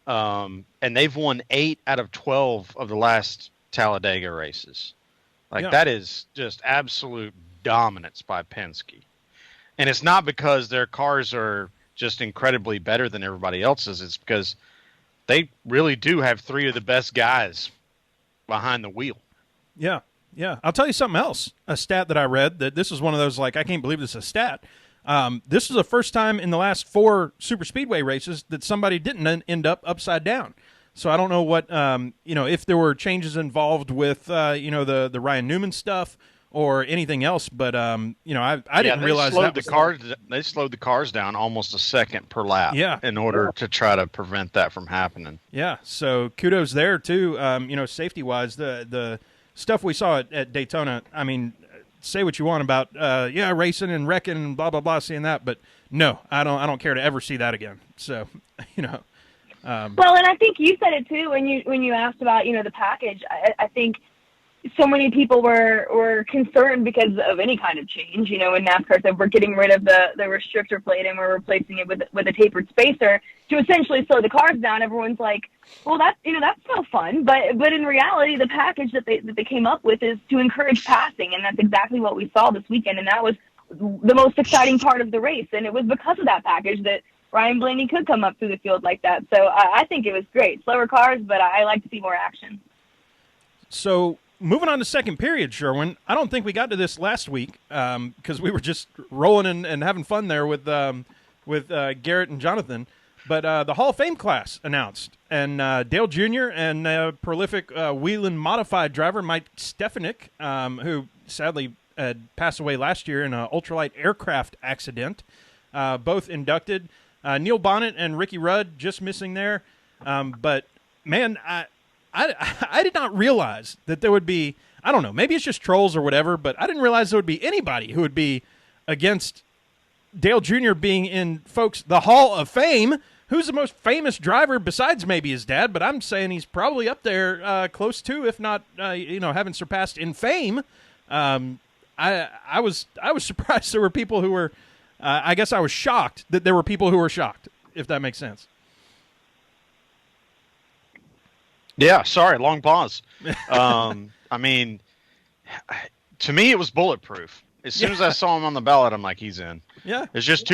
and they've won 8 out of 12 of the last Talladega races. Like, that is just absolute dominance by Penske. And it's not because their cars are just incredibly better than everybody else's. It's because they really do have 3 of the best guys behind the wheel. Yeah, yeah. I'll tell you something else, a stat that I read, that this is one of those, like, I can't believe this is a stat. This is the first time in the last 4 super speedway races that somebody didn't end up upside down. So I don't know what, if there were changes involved with, the Ryan Newman stuff or anything else, but I didn't realize that they slowed the cars down almost a second per lap. Yeah. In order to try to prevent that from happening. Yeah. So kudos there too. Safety wise, the stuff we saw at Daytona. I mean, say what you want about racing and wrecking and blah blah blah, seeing that, but no, I don't care to ever see that again. So well, and I think you said it too when you asked about the package. I think so many people were concerned because of any kind of change. In NASCAR said we're getting rid of the restrictor plate and we're replacing it with a tapered spacer to essentially slow the cars down. Everyone's like, well, that's no fun. But in reality, the package that they came up with is to encourage passing, and that's exactly what we saw this weekend. And that was the most exciting part of the race. And it was because of that package that Ryan Blaney could come up through the field like that. So I think it was great. Slower cars, but I like to see more action. So moving on to second period, Sherwin, I don't think we got to this last week because we were just rolling and having fun there with Garrett and Jonathan. But the Hall of Fame class announced, and Dale Jr. and prolific Whelen modified driver Mike Stefanik, who sadly had passed away last year in an ultralight aircraft accident, both inducted. Neil Bonnet and Ricky Rudd just missing there. But, man, I did not realize that there would be, I don't know, maybe it's just trolls or whatever, but I didn't realize there would be anybody who would be against Dale Jr. being in, folks, the Hall of Fame. Who's the most famous driver besides maybe his dad? But I'm saying he's probably up there close to, if not, haven't surpassed in fame. I was surprised there were people who were, I guess I was shocked that there were people who were shocked, if that makes sense. Yeah, sorry, long pause. I mean, to me, it was bulletproof. As soon as I saw him on the ballot, I'm like, he's in. Yeah. There's just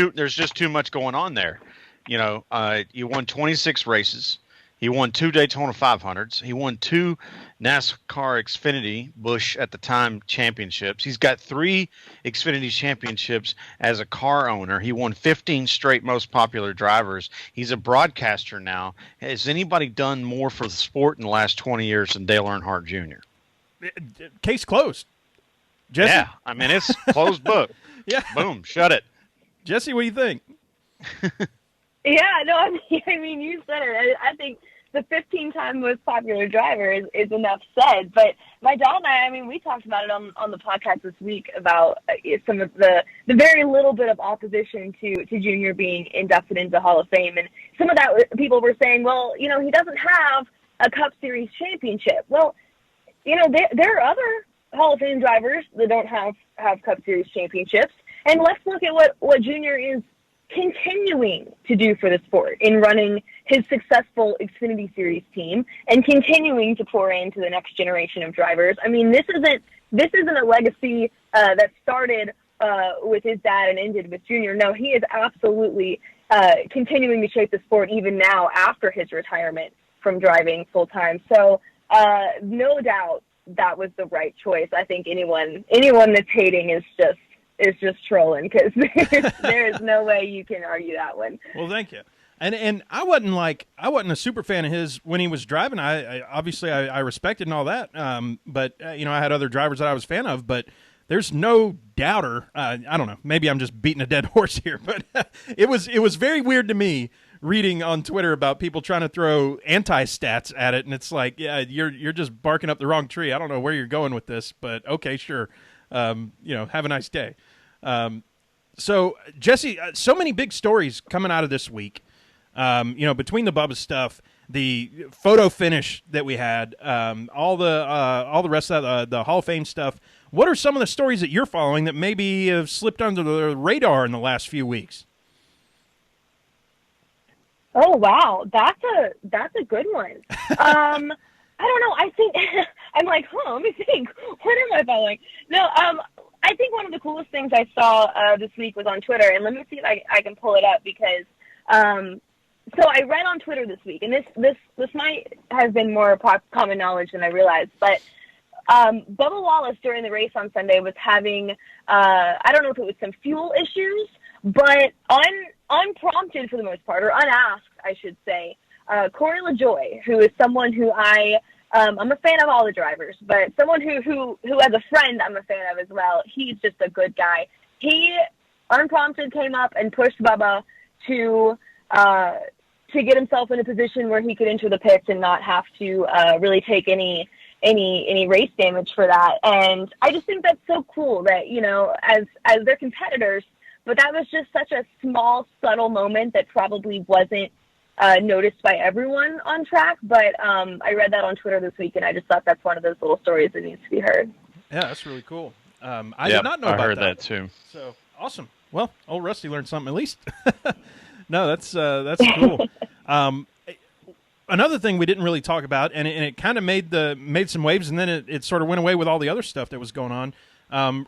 too much going on there. You won 26 races. He won 2 Daytona 500s. He won 2 NASCAR Xfinity Busch at the time championships. He's got 3 Xfinity championships as a car owner. He won 15 straight most popular drivers. He's a broadcaster now. Has anybody done more for the sport in the last 20 years than Dale Earnhardt Jr.? Case closed. Jesse? Yeah, I mean, it's closed book. Yeah. Boom, shut it. Jesse, what do you think? Yeah, no, I mean, you said it. I think the 15-time most popular driver is enough said. But my dad and I mean, we talked about it on the podcast this week about some of the very little bit of opposition to Junior being inducted into Hall of Fame. And some of that, people were saying, well, he doesn't have a Cup Series championship. Well, there are other Hall of Fame drivers that don't have Cup Series championships. And let's look at what Junior is continuing to do for the sport in running his successful Xfinity Series team and continuing to pour into the next generation of drivers. I mean, this isn't a legacy that started with his dad and ended with Junior. No, he is absolutely continuing to shape the sport even now after his retirement from driving full time. So no doubt that was the right choice. I think anyone that's hating is just trolling, because there is no way you can argue that one. Well, thank you. And I wasn't a super fan of his when he was driving. I obviously respected and all that. But I had other drivers that I was a fan of. But there's no doubter. I don't know. Maybe I'm just beating a dead horse here. But it was very weird to me reading on Twitter about people trying to throw anti-stats at it, and it's like, yeah, you're just barking up the wrong tree. I don't know where you're going with this, but okay, sure. Have a nice day. So Jesse, so many big stories coming out of this week. Between the Bubba stuff, the photo finish that we had, all the rest of the Hall of Fame stuff. What are some of the stories that you're following that maybe have slipped under the radar in the last few weeks? Oh wow, that's a good one. I don't know. I think I'm like, let me think. What am I following? No, I think one of the coolest things I saw this week was on Twitter, and let me see if I can pull it up because so I read on Twitter this week, and this might have been more common knowledge than I realized, but Bubba Wallace during the race on Sunday was having I don't know if it was some fuel issues, but unprompted for the most part, or unasked, I should say, Corey LaJoie, who is someone who I'm a fan of all the drivers, but someone who as a friend I'm a fan of as well. He's just a good guy. He unprompted came up and pushed Bubba to get himself in a position where he could enter the pits and not have to really take any race damage for that. And I just think that's so cool that, as they're competitors, but that was just such a small, subtle moment that probably wasn't noticed by everyone on track. But I read that on Twitter this week, and I just thought that's one of those little stories that needs to be heard. Yeah, that's really cool. I did not know about that. I heard that too. So awesome. Well, old Rusty learned something at least. No, that's cool. Another thing we didn't really talk about, and it kind of made some waves, and then it sort of went away with all the other stuff that was going on.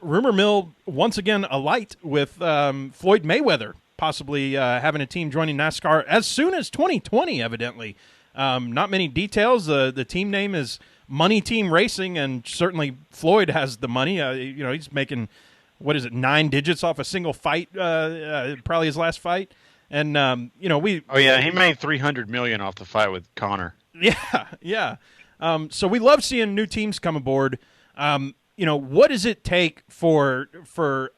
Rumor mill once again alight with Floyd Mayweather possibly having a team joining NASCAR as soon as 2020. Evidently, not many details. The team name is Money Team Racing, and certainly Floyd has the money. He's making 9 digits off a single fight, probably his last fight. And he made $300 million off the fight with Conor. Yeah. So we love seeing new teams come aboard. What does it take for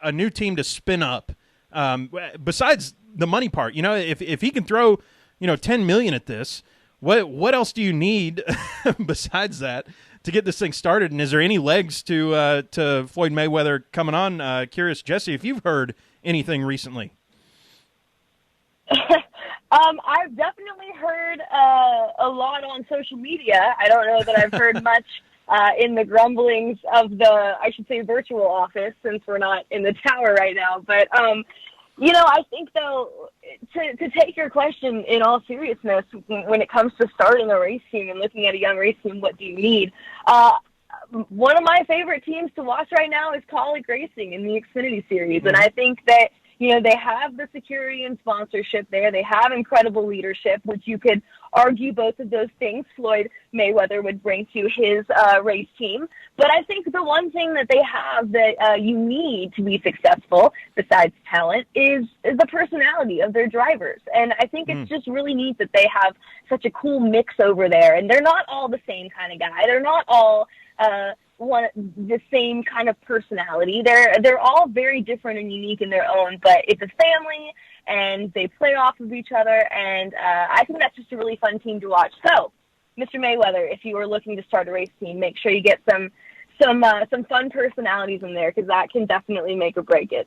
a new team to spin up? Besides the money part, if he can throw, $10 million at this, what else do you need besides that to get this thing started? And is there any legs to Floyd Mayweather coming on? Curious, Jesse, if you've heard anything recently. I've definitely heard a lot on social media. I don't know that I've heard much in the grumblings of the, I should say, virtual office, since we're not in the tower right now. But, I think, though, to take your question in all seriousness, when it comes to starting a race team and looking at a young race team, what do you need? One of my favorite teams to watch right now is Kaulig Racing in the Xfinity Series. Mm-hmm. And I think that they have the security and sponsorship there. They have incredible leadership, which you could argue both of those things Floyd Mayweather would bring to his race team. But I think the one thing that they have that you need to be successful, besides talent, is the personality of their drivers. And I think it's just really neat that they have such a cool mix over there. And they're not all the same kind of guy. They're not all the same kind of personality. They're all very different and unique in their own, but it's a family and they play off of each other, and I think that's just a really fun team to watch. So, Mr. Mayweather, if you are looking to start a race team, make sure you get some fun personalities in there, because that can definitely make or break it.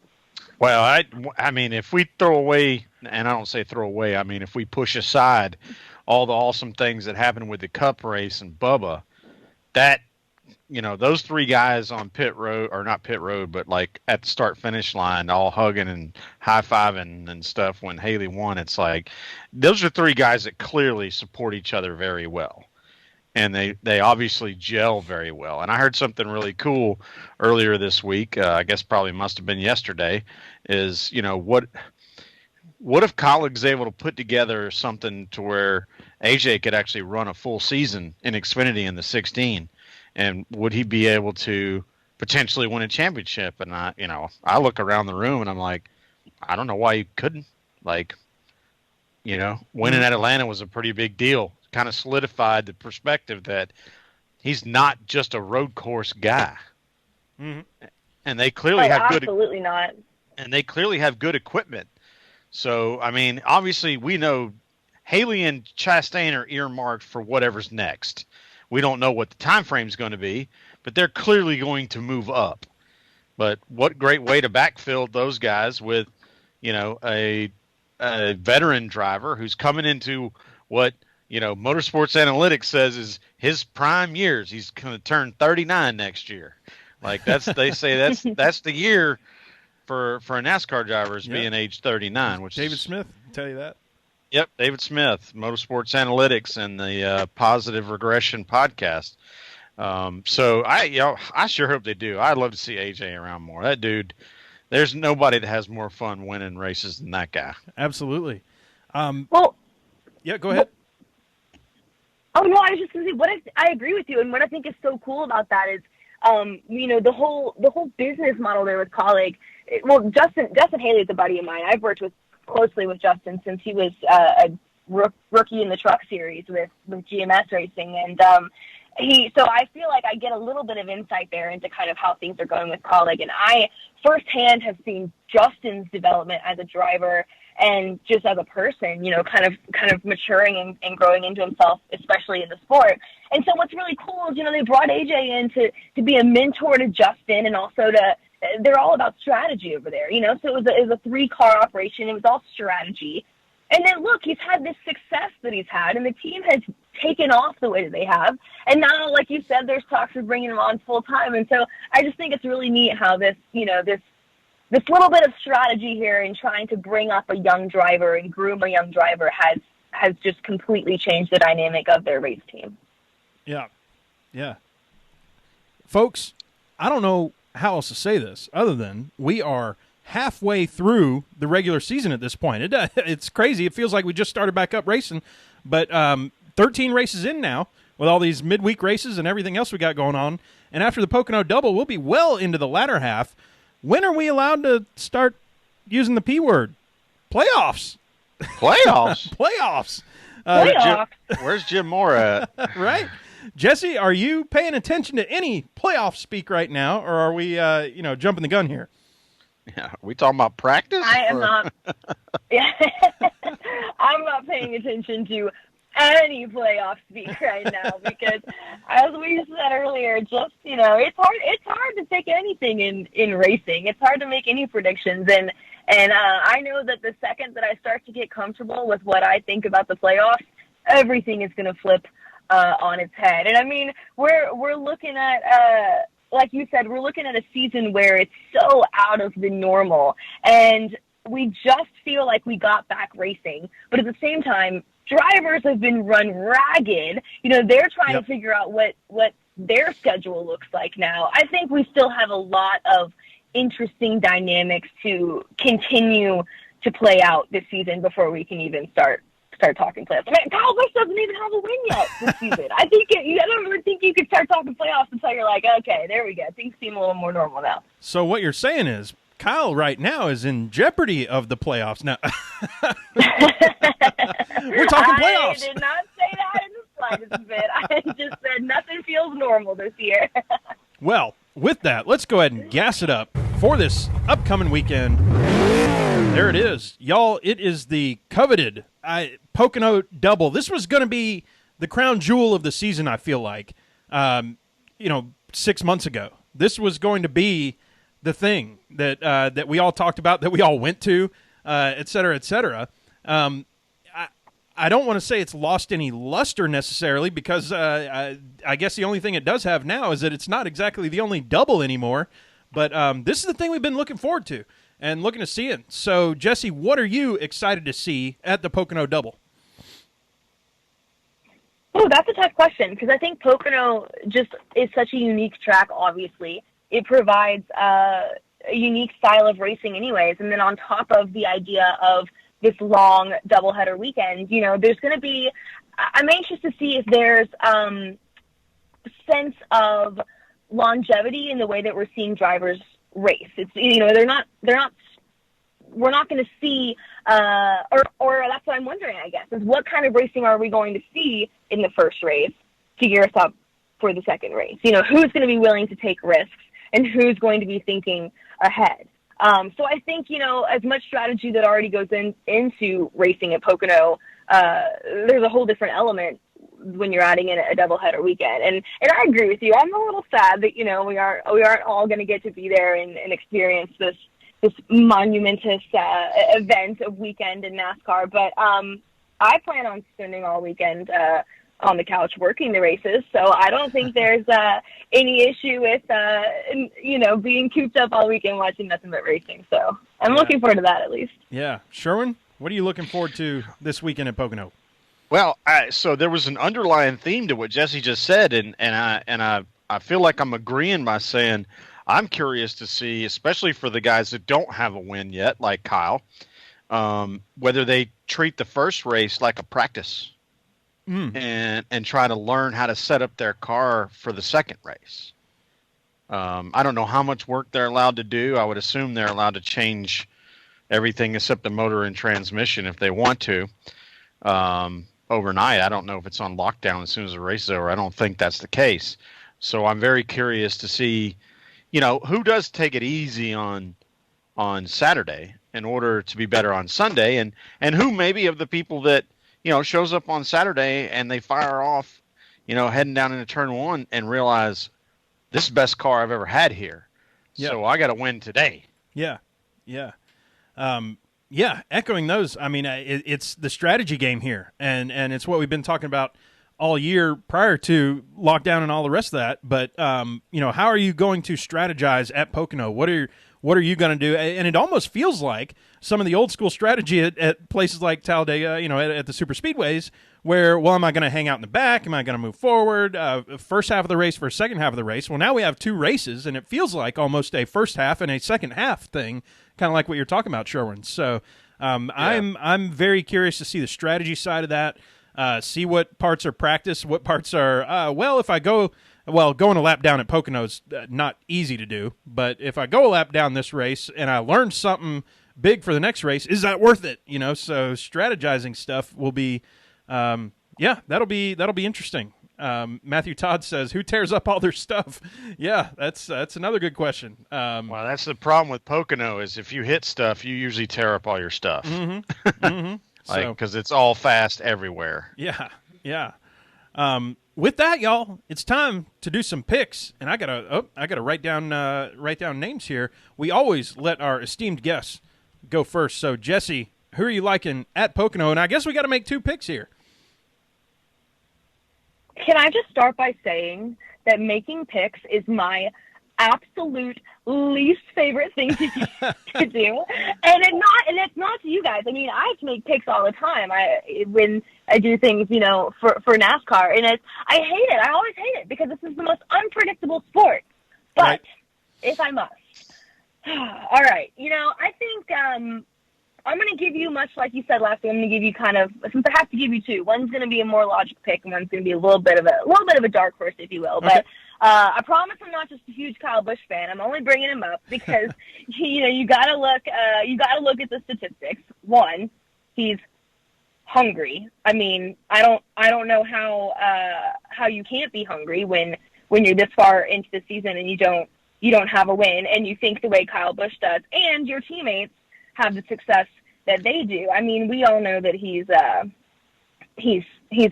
Well, I mean, if we throw away, and I don't say throw away, I mean if we push aside all the awesome things that happened with the Cup race and Bubba, that those three guys on pit road, or not pit road, but like at the start finish line, all hugging and high fiving and stuff when Haley won. It's like, those are three guys that clearly support each other very well. And they obviously gel very well. And I heard something really cool earlier this week. I guess probably must have been yesterday, is, what if Kaulig's able to put together something to where AJ could actually run a full season in Xfinity in the 16? And would he be able to potentially win a championship? And I look around the room and I'm like, I don't know why he couldn't. Like, winning at Atlanta was a pretty big deal. Kind of solidified the perspective that he's not just a road course guy. Mm-hmm. And they clearly have absolutely not. And they clearly have good equipment. So, I mean, obviously we know Haley and Chastain are earmarked for whatever's next. We don't know what the time frame is going to be, but they're clearly going to move up. But what great way to backfill those guys with, a veteran driver who's coming into what, Motorsports Analytics says is his prime years. He's going to turn 39 next year. Like they say that's the year for a NASCAR driver is being age 39. Which David Smith can tell you that. Yep, David Smith, Motorsports Analytics, and the Positive Regression podcast. So I sure hope they do. I'd love to see AJ around more. That dude, there's nobody that has more fun winning races than that guy. Absolutely. Well, yeah, go ahead. Oh no, I was just going to say I agree with you, and what I think is so cool about that is, the whole business model there with Kaulig. Well, Justin Haley is a buddy of mine. I've worked closely with Justin since he was a rookie in the truck series with GMS Racing, and so I feel like I get a little bit of insight there into kind of how things are going with Kaulig, and I firsthand have seen Justin's development as a driver and just as a person, kind of maturing and growing into himself, especially in the sport. And so what's really cool is, they brought AJ in to be a mentor to Justin, and also they're all about strategy over there, so it was a 3-car operation. It was all strategy. And then look, he's had this success that he's had, and the team has taken off the way that they have. And now, like you said, there's talks of bringing him on full time. And so I just think it's really neat how this little bit of strategy here in trying to bring up a young driver and groom a young driver has just completely changed the dynamic of their race team. Yeah. Yeah. Folks, I don't know how else to say this other than we are halfway through the regular season at this point. It's crazy. It feels like we just started back up racing, but 13 races in now with all these midweek races and everything else we got going on. And after the Pocono Double, we'll be well into the latter half. When are we allowed to start using the P word? Playoffs. Playoffs? Playoffs. Where's Jim Moore at? Right. Jesse, are you paying attention to any playoff speak right now, or are we, jumping the gun here? Yeah, are we talking about practice? I am not. Yeah, I'm not paying attention to any playoff speak right now because, as we said earlier, just it's hard. It's hard to take anything in racing. It's hard to make any predictions, and I know that the second that I start to get comfortable with what I think about the playoffs, everything is going to flip on its head. And I mean, we're looking at. Like you said, we're looking at a season where it's so out of the normal, and we just feel like we got back racing. But at the same time, drivers have been run ragged. They're trying to figure out what their schedule looks like now. I think we still have a lot of interesting dynamics to continue to play out this season before we can even start talking playoffs. I mean, Kyle Busch doesn't even have a win yet this season. I don't even think you could start talking playoffs until you're like, okay, there we go. Things seem a little more normal now. So what you're saying is Kyle right now is in jeopardy of the playoffs. Now, we're talking playoffs. I did not say that in the slightest bit. I just said nothing feels normal this year. Well, with that, let's go ahead and gas it up for this upcoming weekend. There it is. Y'all, it is the coveted Pocono Double. This was going to be the crown jewel of the season, I feel like, 6 months ago. This was going to be the thing that we all talked about, that we all went to, et cetera, et cetera. I don't want to say it's lost any luster necessarily because I guess the only thing it does have now is that it's not exactly the only double anymore. But this is the thing we've been looking forward to and looking to see it. So, Jesse, what are you excited to see at the Pocono Double? Oh, that's a tough question because I think Pocono just is such a unique track, obviously. It provides a unique style of racing anyways. And then on top of the idea of this long doubleheader weekend, there's going to be – I'm anxious to see if there's a sense of longevity in the way that we're seeing drivers race. It's we're not going to see or that's what I'm wondering, I guess, is what kind of racing are we going to see in the first race to gear us up for the second race? Who's going to be willing to take risks and who's going to be thinking ahead? So I think, as much strategy that already goes into racing at Pocono, there's a whole different element when you're adding in a doubleheader weekend. And I agree with you. I'm a little sad that, we aren't all going to get to be there and experience this monumentous event of weekend in NASCAR. But I plan on spending all weekend on the couch working the races, so I don't think there's any issue with being cooped up all weekend watching nothing but racing. So I'm looking forward to that at least. Yeah, Sherwin, What are you looking forward to this weekend at Pocono? Well, so there was an underlying theme to what Jesse just said, and I feel like I'm agreeing by saying I'm curious to see, especially for the guys that don't have a win yet, like Kyle, whether they treat the first race like a practice and try to learn how to set up their car for the second race. I don't know how much work they're allowed to do. I would assume they're allowed to change everything except the motor and transmission if they want to. Overnight. I don't know if it's on lockdown as soon as the race is over. I don't think that's the case. So I'm very curious to see, who does take it easy on Saturday in order to be better on Sunday, and who maybe of the people that, shows up on Saturday and they fire off, heading down into turn one and realize this is the best car I've ever had here. Yep. So I got to win today. Yeah. Yeah. Yeah, echoing those. I mean, it's the strategy game here, and it's what we've been talking about all year prior to lockdown and all the rest of that. But how are you going to strategize at Pocono? What are you going to do? And it almost feels like some of the old school strategy at places like Talladega, at the super speedways, where, well, am I going to hang out in the back? Am I going to move forward? First half of the race for second half of the race. Well, now we have two races, and it feels like almost a first half and a second half thing, kind of like what you're talking about, Sherwin. So I'm very curious to see the strategy side of that, see what parts are practice, what parts are, if I go – well, going a lap down at Pocono is not easy to do, but if I go a lap down this race and I learn something big for the next race, is that worth it? So strategizing stuff will be that'll be interesting. Matthew Todd says, who tears up all their stuff? Yeah, that's another good question. Well, that's the problem with Pocono is if you hit stuff, you usually tear up all your stuff. Mm-hmm. Mm-hmm. Because it's all fast everywhere. Yeah, yeah. With that, y'all, it's time to do some picks, and I gotta write down names here. We always let our esteemed guests go first. So, Jesse, who are you liking at Pocono? And I guess we got to make two picks here. Can I just start by saying that making picks is my absolute least favorite thing to do, and it's not to you guys. I mean, I have to make picks all the time. When I do things, for NASCAR, and I hate it. I always hate it because this is the most unpredictable sport. But right. If I must, all right. I think I'm going to give you, much like you said last week, I'm going to give you since I have to give you two. One's going to be a more logical pick, and one's going to be a little bit of a dark horse, if you will. Okay. But I promise I'm not just a huge Kyle Busch fan. I'm only bringing him up because you got to look at the statistics. One, he's hungry. I mean, I don't know how you can't be hungry when you're this far into the season and you don't have a win, and you think the way Kyle Busch does, and your teammates have the success that they do. I mean, we all know that he's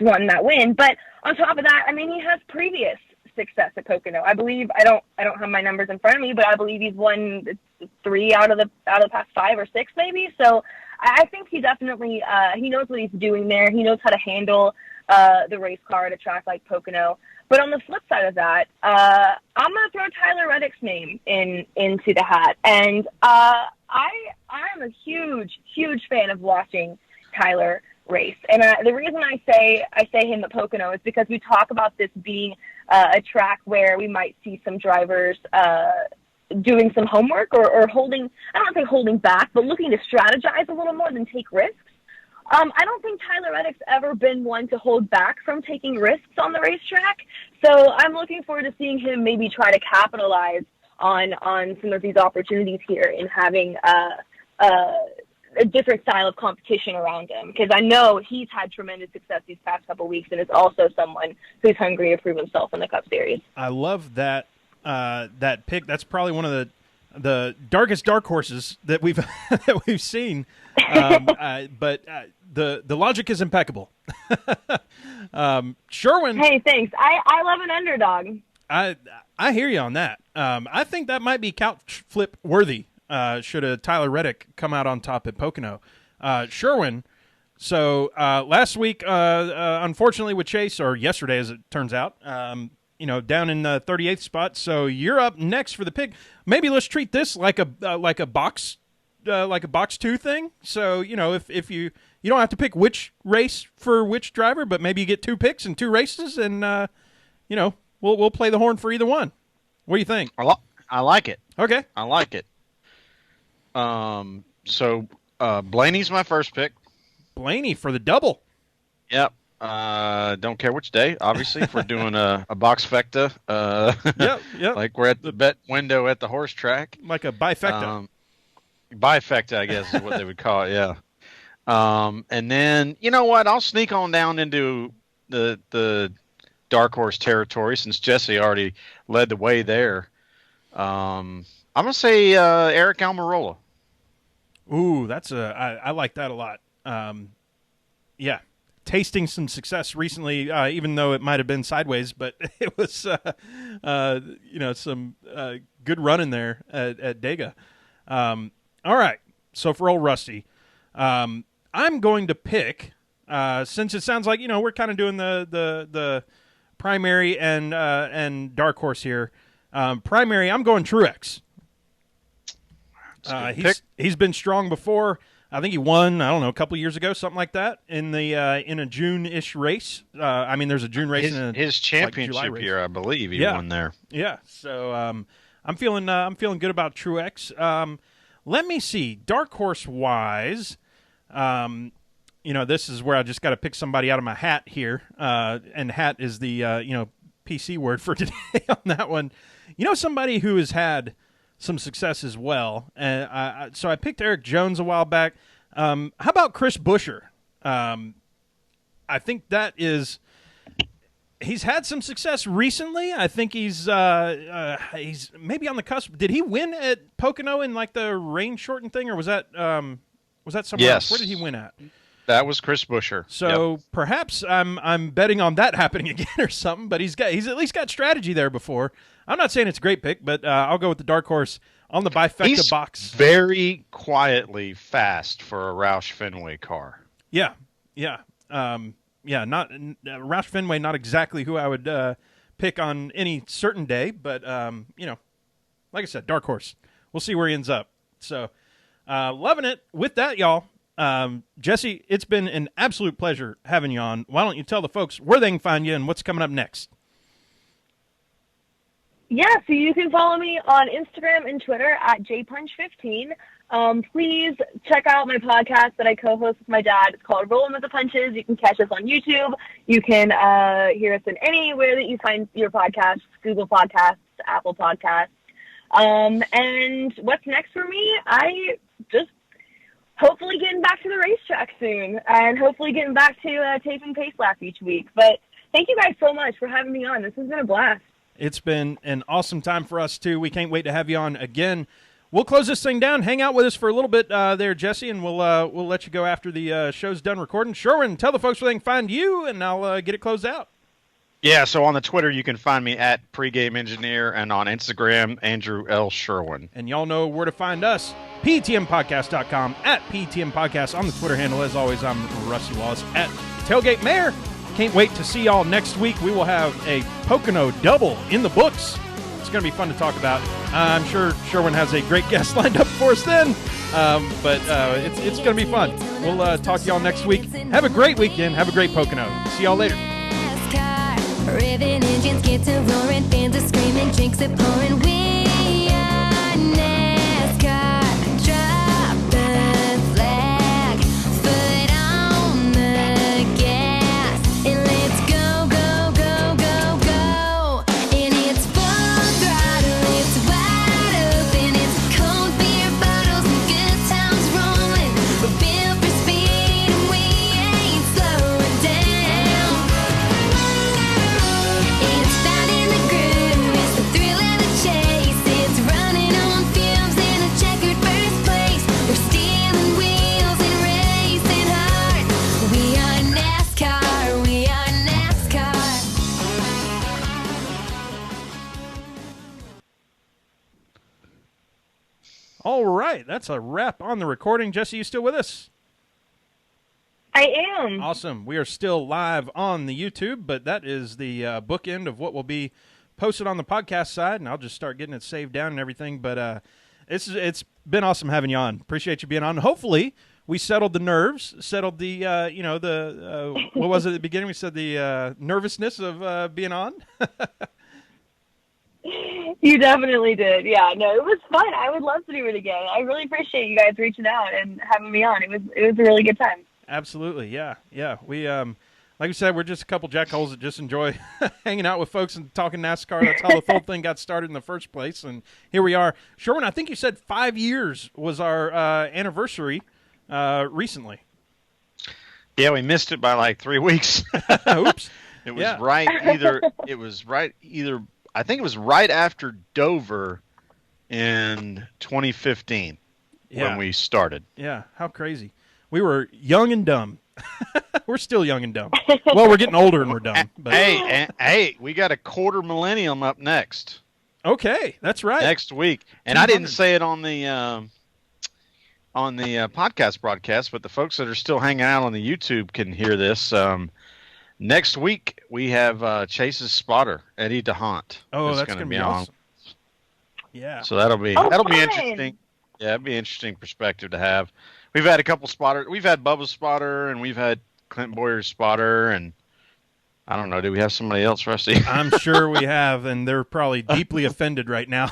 won that win, but on top of that, I mean, he has previous success at Pocono. I believe I don't have my numbers in front of me, but I believe he's won 3 out of the past 5 or 6 maybe. So I think he definitely he knows what he's doing there. He knows how to handle the race car at a track like Pocono. But on the flip side of that, I'm going to throw Tyler Reddick's name into the hat. And I'm a huge fan of watching Tyler race. And the reason I say him at Pocono is because we talk about this being a track where we might see some drivers doing some homework or holding, I don't want to say holding back, but looking to strategize a little more than take risks. I don't think Tyler Reddick's ever been one to hold back from taking risks on the racetrack. So I'm looking forward to seeing him maybe try to capitalize on some of these opportunities here in having a different style of competition around him, because I know he's had tremendous success these past couple of weeks and is also someone who's hungry to prove himself in the Cup Series. I love that pick. That's probably one of the darkest dark horses that we've seen. But the logic is impeccable. Sherwin. Hey, thanks. I love an underdog. I hear you on that. I think that might be couch flip worthy. Should a Tyler Reddick come out on top at Pocono. Sherwin, so last week, unfortunately with Chase, or yesterday as it turns out, down in the 38th spot. So you're up next for the pick. Maybe let's treat this like a box like a box 2 thing. So, if you don't have to pick which race for which driver, but maybe you get 2 picks and 2 races, and we'll play the horn for either one. What do you think? I like it. Okay, I like it. So Blaney's my first pick. Blaney for the double. Yep. Don't care which day, obviously, if we're doing a box fecta. Yep. Like we're at the bet window at the horse track. Like a bifecta. Bifecta, I guess, is what they would call it, yeah. And then, you know what? I'll sneak on down into the dark horse territory since Jesse already led the way there. I'm going to say Eric Almirola. Ooh, I like that a lot. Yeah. Tasting some success recently, even though it might have been sideways, but it was, some good running there at Dega. All right, so for old Rusty, I'm going to pick, since it sounds like we're kind of doing the primary and dark horse here. Primary, I'm going Truex. He's been strong before. I think he won, I don't know, a couple years ago, something like that, in a June-ish race. There's a June race. His championship year, I believe, he won there. Yeah, so I'm feeling good about Truex. Let me see, dark horse wise. This is where I just got to pick somebody out of my hat here, and hat is the PC word for today on that one. Somebody who has had some success as well. And so I picked Eric Jones a while back. How about Chris Buescher? I think he's had some success recently. I think he's maybe on the cusp. Did he win at Pocono in like the rain shortened thing, or was that somewhere else? Where did he win at? That was Chris Buescher. So Perhaps I'm betting on that happening again or something. But he's at least got strategy there before. I'm not saying it's a great pick, but I'll go with the dark horse on the bifecta box. Very quietly fast for a Roush Fenway car. Yeah. Not Roush Fenway. Not exactly who I would pick on any certain day, but like I said, dark horse. We'll see where he ends up. So loving it. With that, y'all. Jesse, it's been an absolute pleasure having you on. Why don't you tell the folks where they can find you and what's coming up next? Yeah, so you can follow me on Instagram and Twitter at jpunch15. Please check out my podcast that I co-host with my dad. It's called Rolling with the Punches. You can catch us on YouTube. You can hear us in anywhere that you find your podcasts, Google Podcasts, Apple Podcasts. And what's next for me? I just hopefully getting back to the racetrack soon and hopefully getting back to taping Pace Lap each week. But thank you guys so much for having me on. This has been a blast. It's been an awesome time for us, too. We can't wait to have you on again. We'll close this thing down. Hang out with us for a little bit there, Jesse, and we'll let you go after the show's done recording. Sherwin, tell the folks where they can find you, and I'll get it closed out. Yeah, so on the Twitter, you can find me at Pregame Engineer, and on Instagram, Andrew L. Sherwin. And y'all know where to find us, PTMpodcast.com, at PTM Podcast on the Twitter handle. As always, I'm Rusty Wallace at Tailgate Mayor. Can't wait to see y'all next week. We will have a Pocono double in the books. It's going to be fun to talk about. I'm sure Sherwin has a great guest lined up for us then, but it's going to be fun. We'll talk to y'all next week. Have a great weekend. Have a great Pocono. See y'all later. Revving engines get to roaring, fans are screaming, drinks are pouring. We are NASCAR. Drop the flag, foot on the gas, and let's go, go, go, go, go. And it's full throttle, it's wide open, it's cold beer bottles and good times rolling. We're built for speed and we ain't slowing down. It's finding the groove, it's the thrill of the chase. It's running on fumes in a checkered first place. We're stealing wheels and racing hard. We are NASCAR, we are NASCAR. All right, that's a wrap on the recording. Jesse, you still with us? I am. Awesome. We are still live on the YouTube, but that is the bookend of what will be posted on the podcast side, and I'll just start getting it saved down and everything. But It's been awesome having you on. Appreciate you being on. Hopefully, we settled the nerves, settled the what was it at the beginning? We said the nervousness of being on. You definitely did. Yeah, no, it was fun. I would love to do it again. I really appreciate you guys reaching out and having me on. It was a really good time. Absolutely, yeah. We like we said, we're just a couple jackholes that just enjoy hanging out with folks and talking NASCAR. That's how the whole thing got started in the first place, and here we are. Sherwin, I think you said 5 years was our anniversary recently. Yeah, we missed it by like 3 weeks. Oops. It was I think it was right after Dover in 2015 when we started. Yeah, how crazy. We were young and dumb. We're still young and dumb. Well, we're getting older and we're dumb. But. Hey, we got a quarter millennium up next. Okay, that's right. Next week. And I didn't say it on the podcast broadcast, but the folks that are still hanging out on the YouTube can hear this. Next week we have Chase's spotter, Eddie DeHaan. Oh, that's going to be awesome. Yeah. So that'll be interesting. Yeah, it'll be an interesting perspective to have. We've had a couple spotters. We've had Bubba's spotter, and we've had Clint Boyer's spotter, and I don't know. Do we have somebody else, Rusty? I'm sure we have, and they're probably deeply offended right now.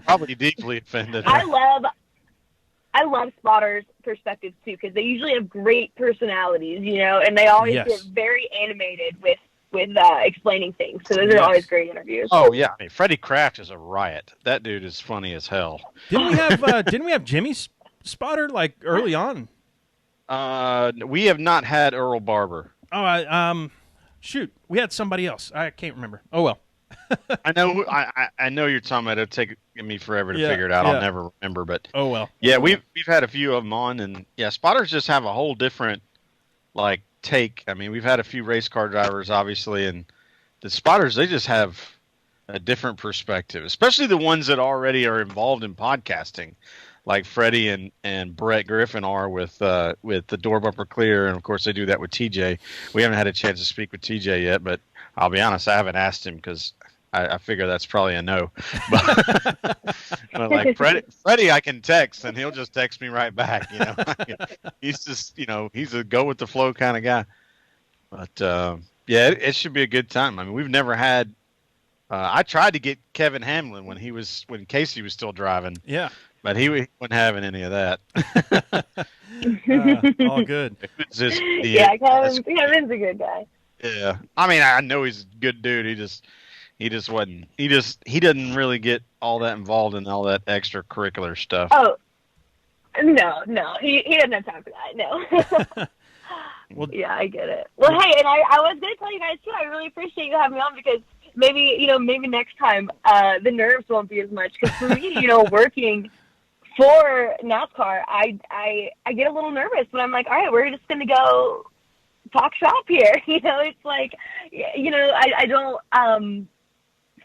Probably deeply offended. I love spotters' perspectives too, because they usually have great personalities, and they always get very animated with explaining things. So those are always great interviews. Oh yeah, I mean Freddie Kraft is a riot. That dude is funny as hell. Didn't we have Jimmy's spotter like early on? We have not had Earl Barber. Oh, shoot, we had somebody else. I can't remember. Oh well. I know you're talking about. It'll take me forever to figure it out. I'll never remember. But oh well. Yeah, we've had a few of them on, and spotters just have a whole different take. I mean, we've had a few race car drivers, obviously, and the spotters, they just have a different perspective, especially the ones that already are involved in podcasting, like Freddie and Brett Griffin are with the Door Bumper Clear, and of course they do that with TJ. We haven't had a chance to speak with TJ yet, but I'll be honest, I haven't asked him because I figure that's probably a no. But like Freddie, I can text and he'll just text me right back. He's just he's a go with the flow kind of guy. But it should be a good time. I mean, we've never had. I tried to get Kevin Hamlin when Casey was still driving. Yeah. But he wasn't having any of that. All good. Kevin's a good guy. Yeah, I mean, I know he's a good dude. He just wasn't. He doesn't really get all that involved in all that extracurricular stuff. Oh, no, he doesn't have time for that. No. Well, yeah, I get it. Well, hey, and I was going to tell you guys too. I really appreciate you having me on because maybe next time the nerves won't be as much. Because for me, working for NASCAR, I get a little nervous when I'm like, all right, we're just going to go talk shop here. It's like, I don't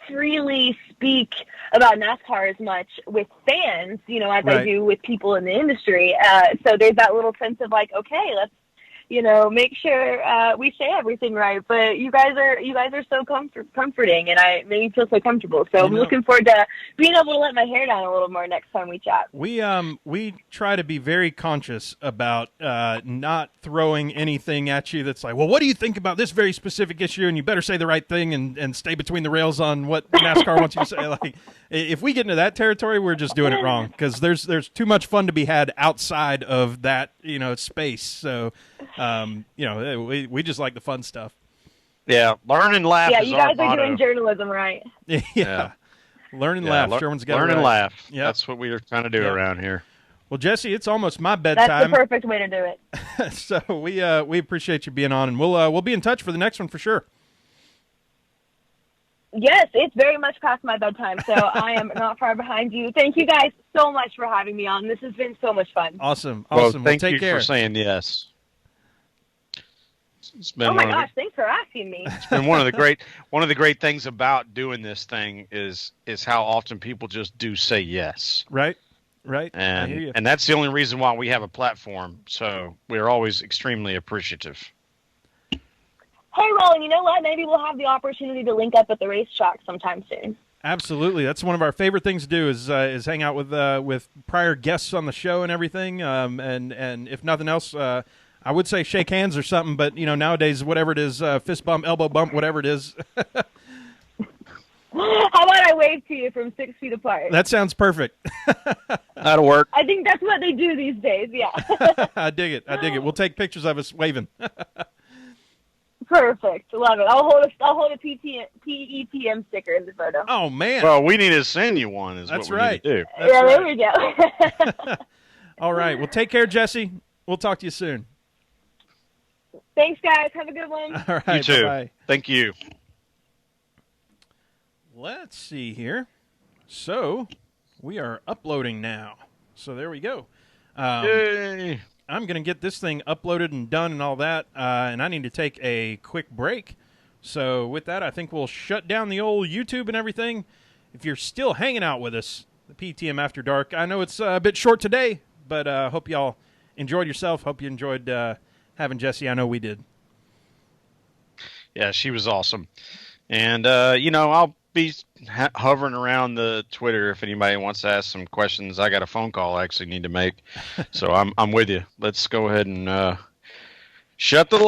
freely speak about NASCAR as much with fans, as I do with people in the industry. So there's that little sense of like, okay, let's, make sure we say everything right. But you guys are so comforting, and I make me feel so comfortable. So I'm looking forward to being able to let my hair down a little more next time we chat. We try to be very conscious about not throwing anything at you that's like, well, what do you think about this very specific issue? And you better say the right thing and stay between the rails on what NASCAR wants you to say. Like, if we get into that territory, we're just doing it wrong because there's too much fun to be had outside of that space. So. We just like the fun stuff. Yeah, learn and laugh. Yeah, you guys are doing journalism right. Yeah. Learn and laugh. Sherwin's got learn and laugh. Yeah, that's what we are trying to do around here. Well, Jesse, it's almost my bedtime. That's the perfect way to do it. So we appreciate you being on, and we'll be in touch for the next one for sure. Yes, it's very much past my bedtime, so I am not far behind you. Thank you guys so much for having me on. This has been so much fun. Awesome. Well, thank take you care. for saying yes. Oh my gosh! Thanks for asking me. It's been one of the great things about doing this thing is how often people just do say yes. Right. And I hear you. And that's the only reason why we have a platform. So we're always extremely appreciative. Hey, well, and you know what? Maybe we'll have the opportunity to link up at the racetrack sometime soon. Absolutely, that's one of our favorite things to do is hang out with prior guests on the show and everything. And if nothing else, I would say shake hands or something. But nowadays, whatever it is, fist bump, elbow bump, whatever it is. How about I wave to you from 6 feet apart? That sounds perfect. That'll work. I think that's what they do these days. Yeah. I dig it. We'll take pictures of us waving. Perfect. Love it. I'll hold a PETM sticker in the photo. Oh man. Well, we need to send you one. That's what we right. Need to do. That's yeah, there right. we go. All right. Well, take care, Jesse. We'll talk to you soon. Thanks, guys. Have a good one. All right. You too. Bye-bye. Thank you. Let's see here. So we are uploading now. So there we go. Yay. I'm going to get this thing uploaded and done and all that, and I need to take a quick break. So with that, I think we'll shut down the old YouTube and everything. If you're still hanging out with us, the PTM After Dark, I know it's a bit short today, but hope y'all enjoyed yourself. Hope you enjoyed having Jesse. I know we did. Yeah, she was awesome. And, I'll be hovering around the Twitter if anybody wants to ask some questions. I got a phone call I actually need to make. So I'm with you. Let's go ahead and shut the